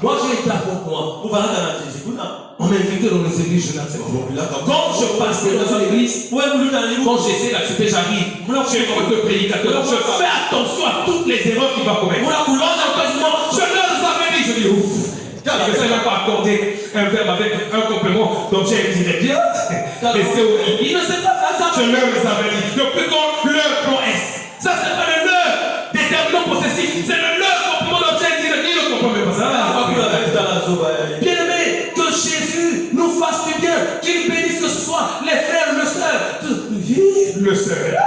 Moi j'ai été avec moi. On m'a invité dans les églises, je n'accepte pas. Quand je passe dans une église, quand j'essaie d'accepter, j'arrive. Je suis le prédicateur. Je fais attention à toutes les erreurs qu'il va commettre. Je leur avais dit, je dis ouf. Je ne sais même pas accorder un verbe avec un complément d'objet indirect. Mais c'est horrible. Il ne sait pas faire ça. Je leur avais dit. Depuis quand leur plan S. Ça, c'est pas le leur déterminant possessif. C'est le leur complément d'objet indirect. Il ne comprend même pas ça. Bien aimé, que Jésus nous fasse du bien. Qu'il bénisse que ce soit les frères, les sœurs, le seul.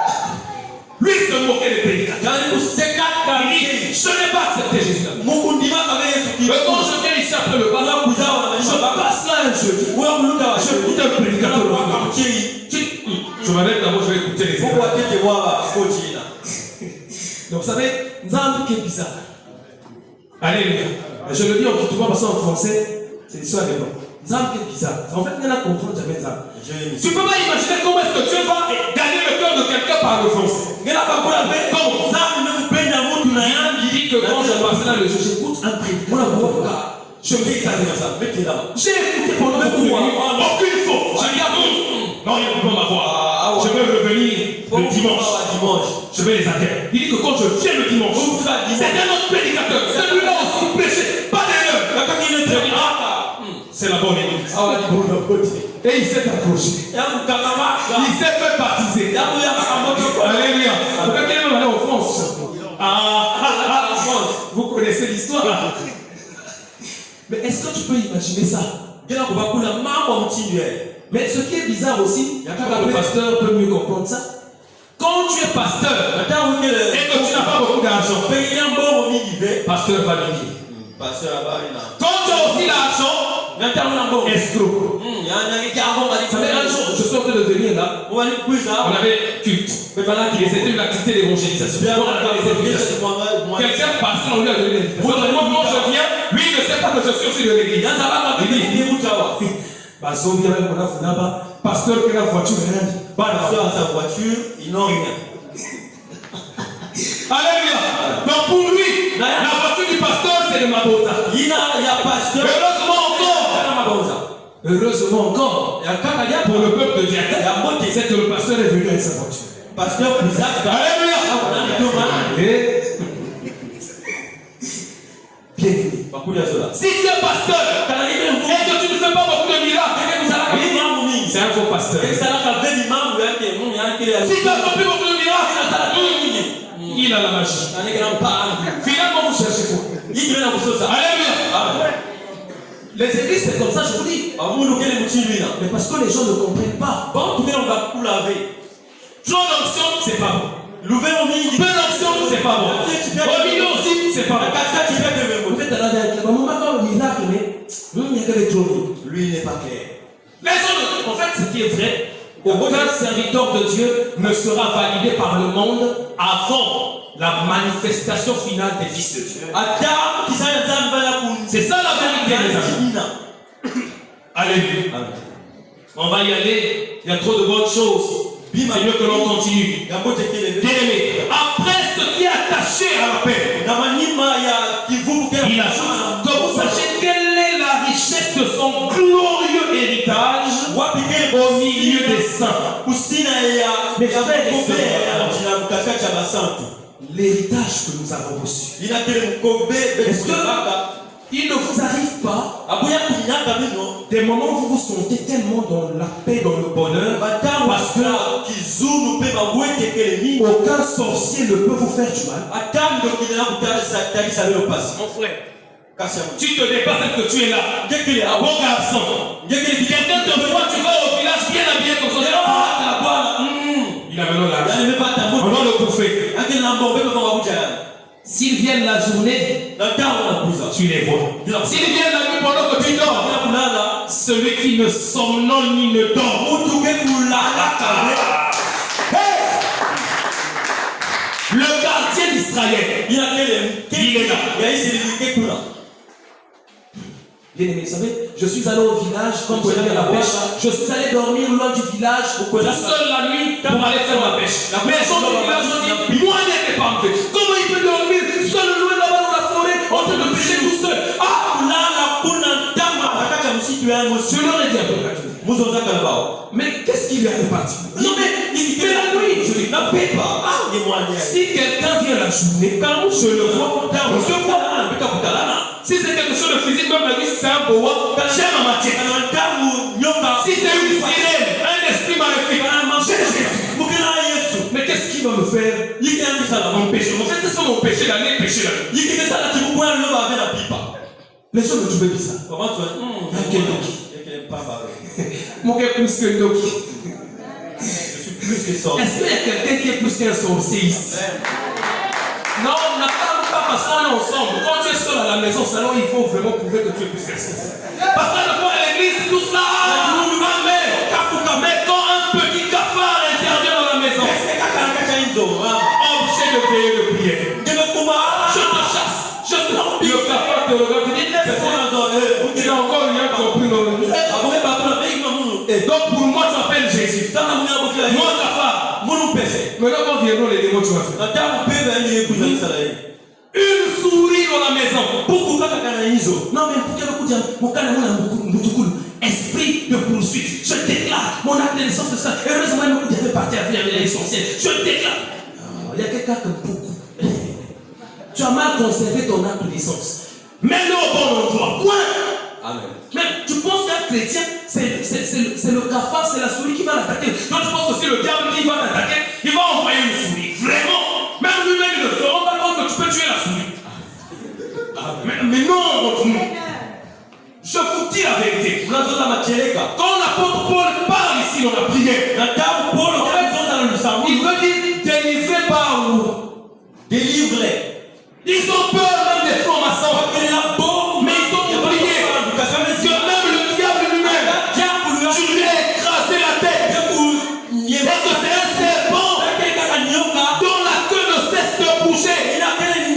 Lui se moquait des prédicateurs. Il dit, je n'ai pas accepté Jésus. Mais quand je viens ici après le bal, je passe là un jeudi. J'écoute un prédicateur. Je m'arrête d'abord, je vais écouter les autres. Donc vous savez, nous avons un truc qui est bizarre. Alléluia. Je le dis en Kitouba parce qu'en français, c'est l'histoire des bons. Nous avons un truc qui est bizarre. En fait, il y en a comprendre jamais ça. Tu ne peux pas imaginer comment est-ce que Dieu va gagner le cœur de quelqu'un par le français. Il dit que quand je passe là le jour, j'écoute un prédicateur. Je me dis ça. J'ai écouté pendant beaucoup de temps. Aucune faute. Je dis à vous. Non, il ne peut pas m'avoir. Je veux revenir le dimanche. Je vais les atteindre. Il dit que quand je viens le dimanche, c'est un autre prédicateur. Celui-là aussi prêché. Pas d'erreur. C'est la bonne église. Et il s'est accroché. Il s'est fait baptiser. Alléluia. Pourquoi qu'il est allé en France? Vous connaissez l'histoire. Mais est-ce que tu peux imaginer ça? Mais ce qui est bizarre aussi, le pasteur peut mieux comprendre ça. Quand tu es pasteur et que tu n'as pas beaucoup d'argent, pasteur va lui dire. Quand tu as aussi l'argent, escroc. Ça fait un jour, je suis en train de venir là. On avait culte. C'était une activité d'évangélisation. Quelqu'un passait, on lui a donné l'invitation. Moi, quand je viens, lui il ne sait pas que je suis aussi de l'église. Il dit, pasteur qui a la voiture, sa voiture, ils n'ont rien. Alléluia. Donc pour lui, la voiture du pasteur, c'est de Mabota. Heureusement encore, pour le peuple de Dieu, c'est que le pasteur est venu avec sa voiture. Pasteur, alléluia. Bien aimé. Si tu es pasteur et que tu ne fais pas beaucoup de miracles, c'est un faux pasteur. Si tu as accompli beaucoup de miracles, il a la magie. Finalement, vous cherchez quoi? Alléluia. Les églises, c'est comme ça, je vous dis. Mais parce que les gens ne comprennent pas. Trop d'onction, c'est pas bon. Peu d'onction, c'est pas bon. Au milieu aussi, c'est pas bon. Peut-être à la miracle, mais il y a que les trous. Lui, il n'est pas clair. Les autres, en fait, ce qui est vrai, aucun serviteur de Dieu ne sera validé par le monde avant la manifestation finale des fils de Dieu. C'est ça la vérité, les amis. Alléluia. On va y aller. Il y a trop de bonnes choses. C'est mieux que l'on continue. Bien aimé. Après ce qui est attaché à la paix, il ajoute que vous sachiez quelle est la richesse de son glorieux héritage au milieu des saints. Mes frères et sœurs, l'héritage que nous avons reçu, est-ce qu'il ne vous arrive pas des moments où vous vous sentez tellement dans la paix, dans le bonheur, parce que aucun sorcier ne peut vous faire du mal? Mon frère, tu te dépasses que tu es là. Bon garçon. Quelqu'un te voit, tu vas au village bien habillé comme ça. Il a maintenant l'argent. On va le bouffer. S'ils viennent la journée, tu les vois. S'ils viennent la nuit pendant que tu dors, celui qui ne somnole ni ne dort. Le gardien d'Israël, il est là. Bien aimé, vous savez, je suis allé au village quand je allé à la pêche. Je suis allé dormir loin du village, tout seul la nuit pour aller faire la pêche. La personne du village me dit, moi je n'étais pas en fait. Comment il peut dormir seul loin là-bas dans la forêt en train de pêcher tout seul? Je leur ai dit un peu. Mais qu'est-ce qu'il lui a réparti? Non mais la nuit, je dis, ne paie pas. Si quelqu'un vient la journée, quand je le vois, on se voit. Si c'est quelque chose de physique, comme la vie, c'est un boa, j'aime ma matière. Si c'est une sirène, un esprit maléfique, mais qu'est-ce qu'il va me faire? Mon péché. En fait, c'est mon péché d'aller pécher la nuit. Les gens me trouvaient bizarre. Comment tu vas? Mon gars plus que Doki. plus que sorcier. Est-ce qu'il y a quelqu'un qui est plus qu'un sorcier ici? Non, on n'attend pas parce qu'on est ensemble. Quand tu es seul à la maison, alors il faut vraiment prouver que tu es plus qu'un sorcier. Parce que la fois à l'église, tout ça, mais quand un petit cafard intervient dans la maison, obligé de payer le prière. Je te chasse, je te remplis. Le cafard te regarde, tu dis, laisse-moi. Tu n'as encore rien compris. Donc pour moi, tu appelles Jésus. Moi, cafard. Maintenant, quand viendront les démons, tu vas faire. Une souris dans la maison. Non, mais pour quel coup mon canal esprit de poursuite. Je déclare mon acte de naissance de ça. Heureusement, il y avait parti avec l'essentiel. Je déclare. Il y a quelqu'un comme beaucoup. Tu as mal conservé ton acte de naissance. Mets-le au bon endroit. Point. Amen. Mais tu penses qu'un chrétien, c'est le cafard, c'est la souris qui va l'attaquer. Donc tu penses que c'est le diable qui va t'attaquer, il va envoyer une souris. Vraiment. Même lui-même, il ne se rend pas compte que tu peux tuer la souris. Mais non, votre nom. Je vous dis la vérité. Quand l'apôtre Paul parle ici dans la prière, il veut dire délivrer par où? Délivrer. Ils ont peur même des francs-maçons. Mais ils ont oublié que même le diable lui-même, tu lui as écrasé la tête. Et que c'est un serpent dont la queue ne cesse de bouger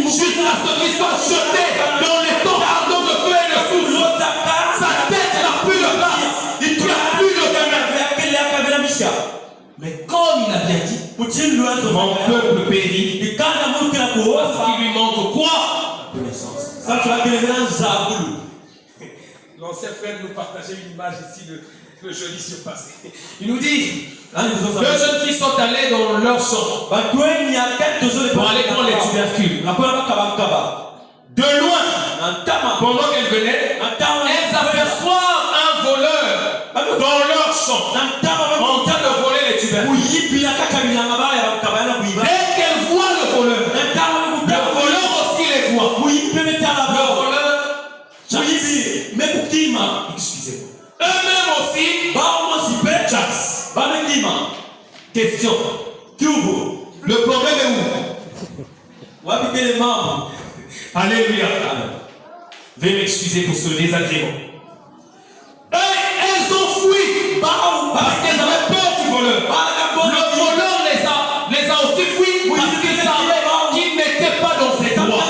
jusqu'à ce qu'il soit jeté dans les temps ardents de feu et de souffle. Sa tête n'a plus de place. Il n'a plus de gamin. Mais comme il a bien dit, mon peuple périt. Parce qu'il lui manque quoi? L'ancien frère nous partageait une image ici de le jeudi surpassé. Il nous dit, deux jeunes filles sont allées dans leur champ pour aller prendre les tubercules. De loin, pendant qu'elles venaient, elles aperçoivent un voleur dans leur champ en train de voler les tubercules. Dès qu'elles voient le voleur aussi les voit. Le voleur, excusez-moi. Eux-mêmes aussi, chasse. Question. Le problème est où? Alléluia. Veuillez m'excuser pour ce désagrément. Elles ont fui parce qu'elles avaient peur du voleur. Le voleur les a aussi fui parce qu'ils savaient qu'ils n'étaient pas dans ses droits.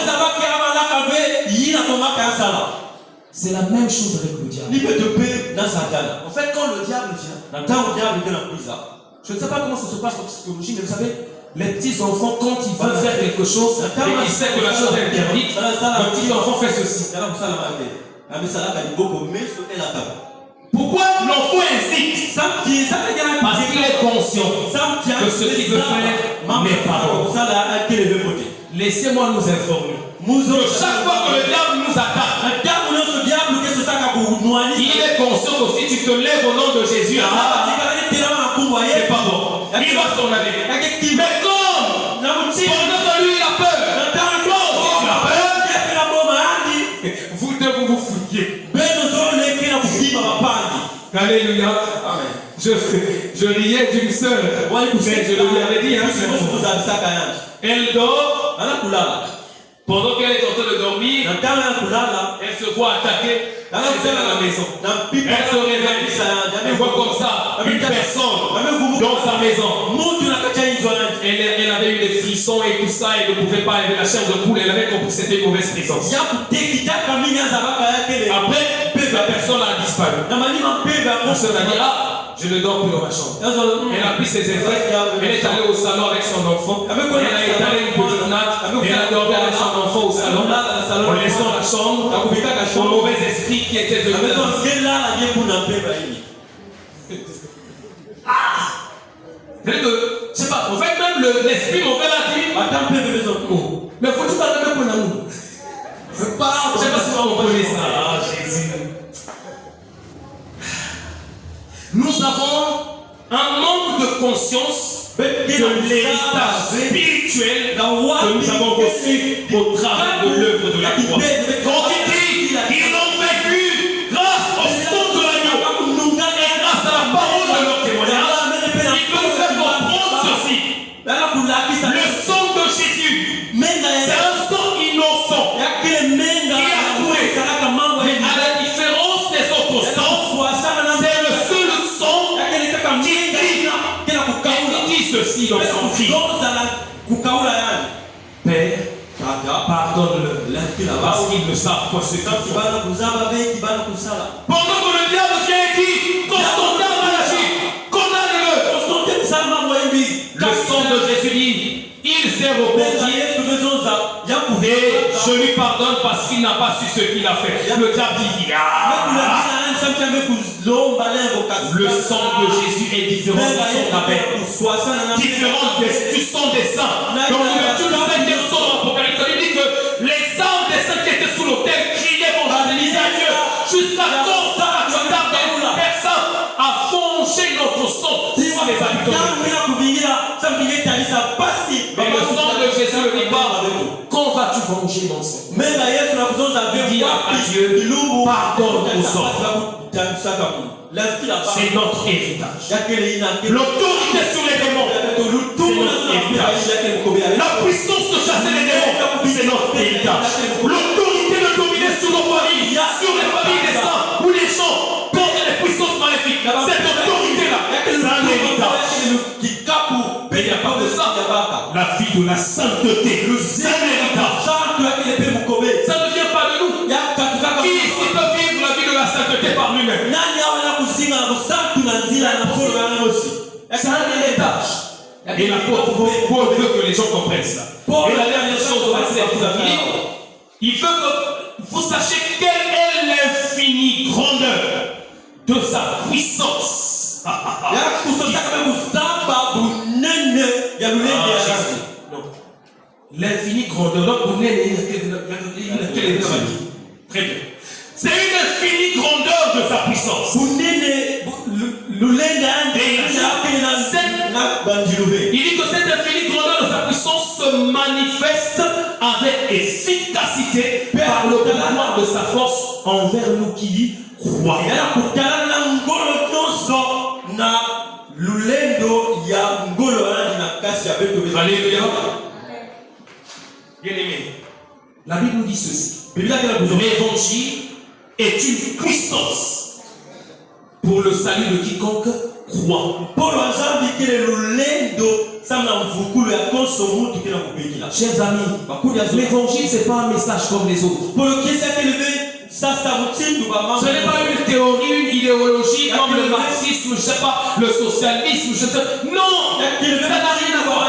C'est la même chose avec le diable. En fait, quand le diable vient, je ne sais pas comment ça se passe en psychologie, mais vous savez, les petits enfants, quand ils veulent faire quelque chose et qu'ils savent que la chose est interdite, le petit enfant fait ceci. Pourquoi l'enfant incite? Parce qu'il est conscient que ce qu'il veut faire n'est pas bon. Laissez-moi nous informer. Chaque fois que le diable nous attaque, il est conscient que si tu te lèves au nom de Jésus, c'est pas bon. Il va s'en aller. Mais comme pendant que lui il a peur, toi aussi tu as peur, vous deux vous fouillez. Alléluia. Je riais d'une sœur, mais je lui avais dit, elle dort. Pendant qu'elle est en train de dormir, elle se voit attaquer chez elle à la maison. Elle se réveille, elle voit comme ça une personne dans sa maison. Elle avait eu des frissons et tout ça, elle ne pouvait pas, elle avait la chair de poule, elle avait compris que c'était une mauvaise présence. Après, la personne a disparu. La sœur a dit, je ne dors plus dans ma chambre. Elle a pris ses effets, elle est allée au salon avec son enfant, elle a étalé une petite natte, elle a dormi avec son enfant au salon, en laissant la chambre au mauvais esprit qui était venu. Je sais pas, en fait même l'esprit mauvais a dit, mais faut-tu parler même pour l'amour? Je sais pas si vous comprenez ça. Jésus. Nous avons un manque de conscience de l'héritage spirituel que nous avons reçu au travers de l'œuvre de la croix. Quand il dit, ils l'ont vécu grâce au sang de l'agneau et grâce à la parole de leur témoignage, il peut nous faire comprendre ceci dans son cri. Père, pardonne-le parce qu'ils ne savent pas ce qu'ils font. Pendant que le diable vient et dit Constantin va l'agir, condamne-le. Le sang de Jésus dit il s'est repenti et je lui pardonne parce qu'il n'a pas su ce qu'il a fait. Le diable dit le sang de Jésus est différent du sang d'Abel, différent du sang des saints. Dans l'ouverture du 5e psaume d'Apocalypse, il dit que les âmes des saints qui étaient sous l'autel criaient pour évangéliser à Dieu jusqu'à quand ça personne a vengé notre sang sur les habitants. Mais le sang de Jésus ne dit pas quand vas-tu venger mon sang? Il dit à Dieu pardonne aux hommes. C'est notre héritage. L'autorité sur les démons, c'est notre héritage. La puissance de chasser les démons, c'est notre héritage. L'autorité de dominer sur nos familles, sur les familles des saints ou les gens contre les puissances maléfiques, cette autorité-là, c'est un héritage. Mais il n'y a pas de ça. La vie de la sainteté, c'est un héritage. Ça ne vient pas de nous. Qui ici peut vivre la vie de la sainteté par lui-même? C'est un héritage. Et l'apôtre Paul veut que les gens comprennent cela. Et la dernière chose au verset que vous avez dit, il veut que vous sachiez quelle est l'infinie grandeur de sa puissance. L'infinie grandeur. Très bien. C'est une infinie grandeur de sa puissance. Il dit que cette infinie grandeur de sa puissance se manifeste avec efficacité par le pouvoir de sa force envers nous qui y croyons. Alléluia. Bien aimé, la Bible nous dit ceci. L'évangile est une puissance pour le salut de quiconque croit. Chers amis, l'évangile c'est pas un message comme les autres. Ce n'est pas une théorie, une idéologie comme le marxisme, je sais pas, le socialisme, je sais pas. Non, ça n'a rien à voir.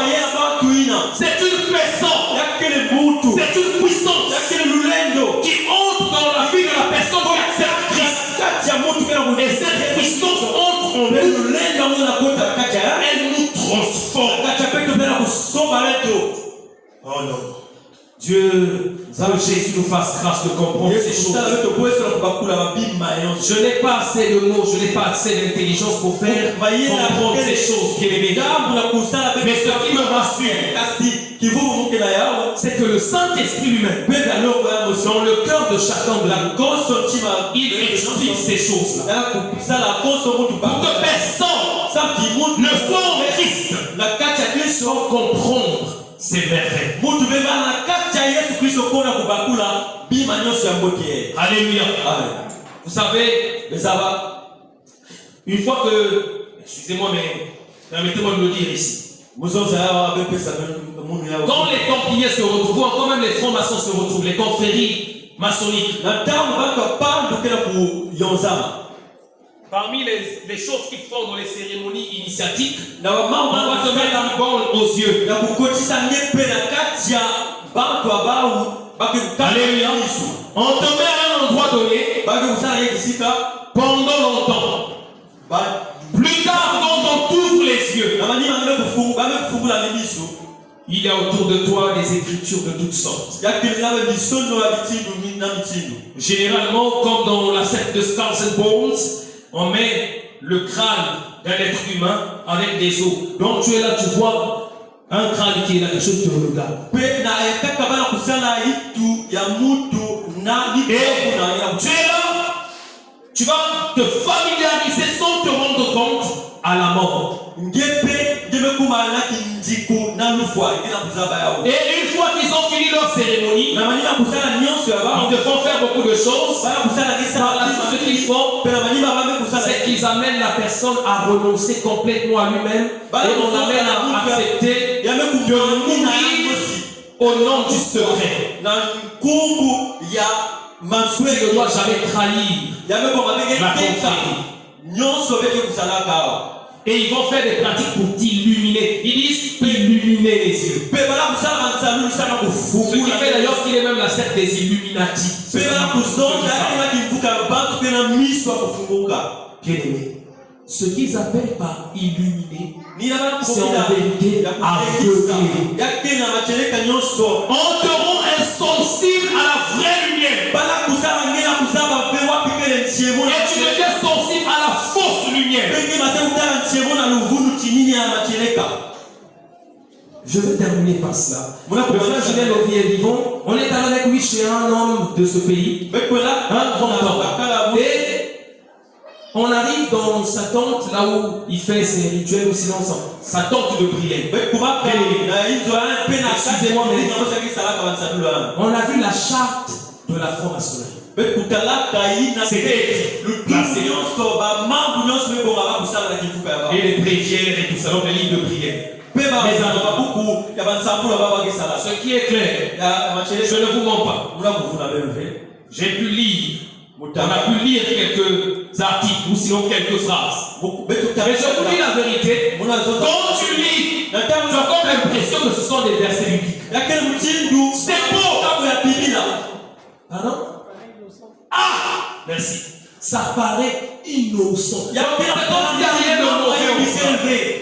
C'est une personne, c'est une puissance qui entre dans la vie de la personne qui accepte Christ. Et cette puissance entre en nous, elle nous transforme. Oh non. Dieu, Jésus nous fasse grâce de comprendre ces choses. Je n'ai pas assez de mots, je n'ai pas assez d'intelligence pour faire comprendre ces choses qui est Mais ce qui me rassure, c'est que le Saint-Esprit lui-même, dans le cœur de chacun de nous, il explique ces choses-là. Pour que personne ne soit en Christ sans comprendre ces merveilles. Alléluia. Vous savez, une fois que, excusez-moi, mais permettez-moi de le dire ici. Quand les Templiers se retrouvent, quand même les francs-maçons se retrouvent, les confréries maçonniques, parmi les choses qu'ils font dans les cérémonies initiatiques, on va te mettre un banc aux yeux. Alléluia. On te met à un endroit donné pendant longtemps. Plus tard, quand on t'ouvre les yeux, il y a autour de toi des écritures de toutes sortes. Généralement, comme dans la secte de Skulls and Bones, on met le crâne d'un être humain avec des os. Donc tu es là, tu vois un crâne qui est là, quelque chose te regarde. Et tu es là, tu vas te familiariser sans te rendre compte à la mort. Et une fois qu'ils ont fini leur cérémonie, ils te font faire beaucoup de choses. Par la suite, ce qu'ils font, font, c'est qu'ils amènent la personne à renoncer complètement à lui-même et on l'amène à accepter de mourir au nom du secret. Tu ne dois jamais trahir la confrérie. Et ils vont faire des pratiques pour t'illuminer. Ils disent illuminer les yeux. Ce qui fait d'ailleurs qu'il est même la secte des Illuminati. Bien aimé, ce qu'ils appellent par illuminer, c'est en vérité aveugler. On te rend insensible à la vraie lumière. Et tu deviens sensible à la fausse lumière. Je vais terminer par cela. Le frère Ginel Ovie-Vivon, on est allé avec lui chez un homme de ce pays, un grand homme. Et on arrive dans sa tente, là où il fait ses rituels, ou sinon sa tente de prière. Excusez-moi, mais on a vu la charte de la franc-maçonnerie. C'était et les prières et tout ça, donc les livres de prière. Ce qui est clair, je ne vous mens pas. J'ai pu lire, on a pu lire quelques articles ou sinon quelques phrases. Mais je vous dis la vérité, quand tu lis, tu as comme l'impression que ce sont des versets bibliques. C'est beau. Pardon? Ah! Merci. Ça paraît innocent. Il y a rien de mauvais.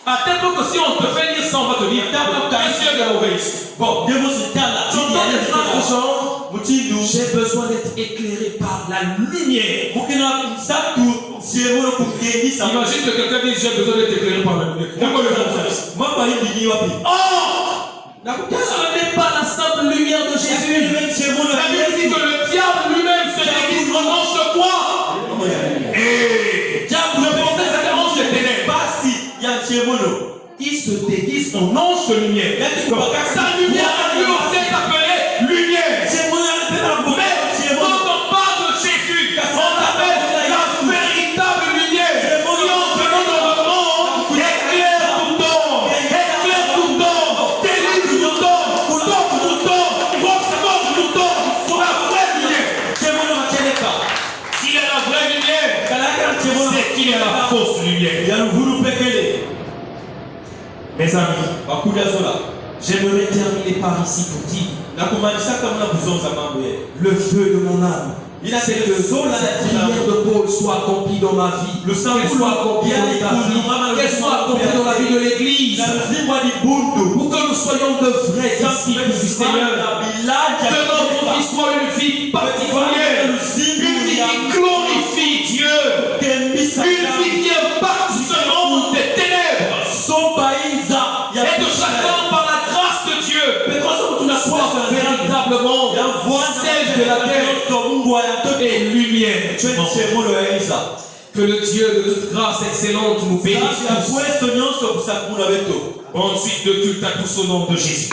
À tel point que si on te fait lire ça, on va te dire qu'est-ce qu'il y a de mauvais ici? Bon, j'entends des phrases de genre j'ai besoin d'être éclairé par la lumière. Imagine que quelqu'un dise j'ai besoin d'être éclairé par la lumière. Ce n'est pas la simple lumière de Jésus. La Bible dit que le diable lui-même se déguise en ange de quoi? Et diable, le pensée c'est un ange de ténèbres. Il se déguise en ange de lumière. Sa lumière a lui aussi est appelée lumière. Mais quand on parle de Jésus, on appelle la véritable lumière. Qui en venant dans le monde éclaire tout temps, délivre tout temps, sauve tout temps, transforme tout temps. La vraie lumière. S'il y a la vraie lumière, c'est qu'il y a la fausse lumière. Mes amis, j'aimerais terminer par ici pour dire le feu de mon âme. C'est que cette prière de Paul soit accomplie dans ma vie, qu'elle soit accomplie dans ta vie, qu'elle soit accomplie dans la vie de l'Église, pour que nous soyons de vrais disciples du Seigneur, que notre vie soit une vie particulière, une vie qui glorifie Dieu, une vie qui impacte ce monde des ténèbres, et que chacun par la grâce de Dieu soit véritablement celle de la terre et lumière. Que le Dieu de toute grâce excellente nous bénisse tous. Bonne suite de culte à tous au nom de Jésus.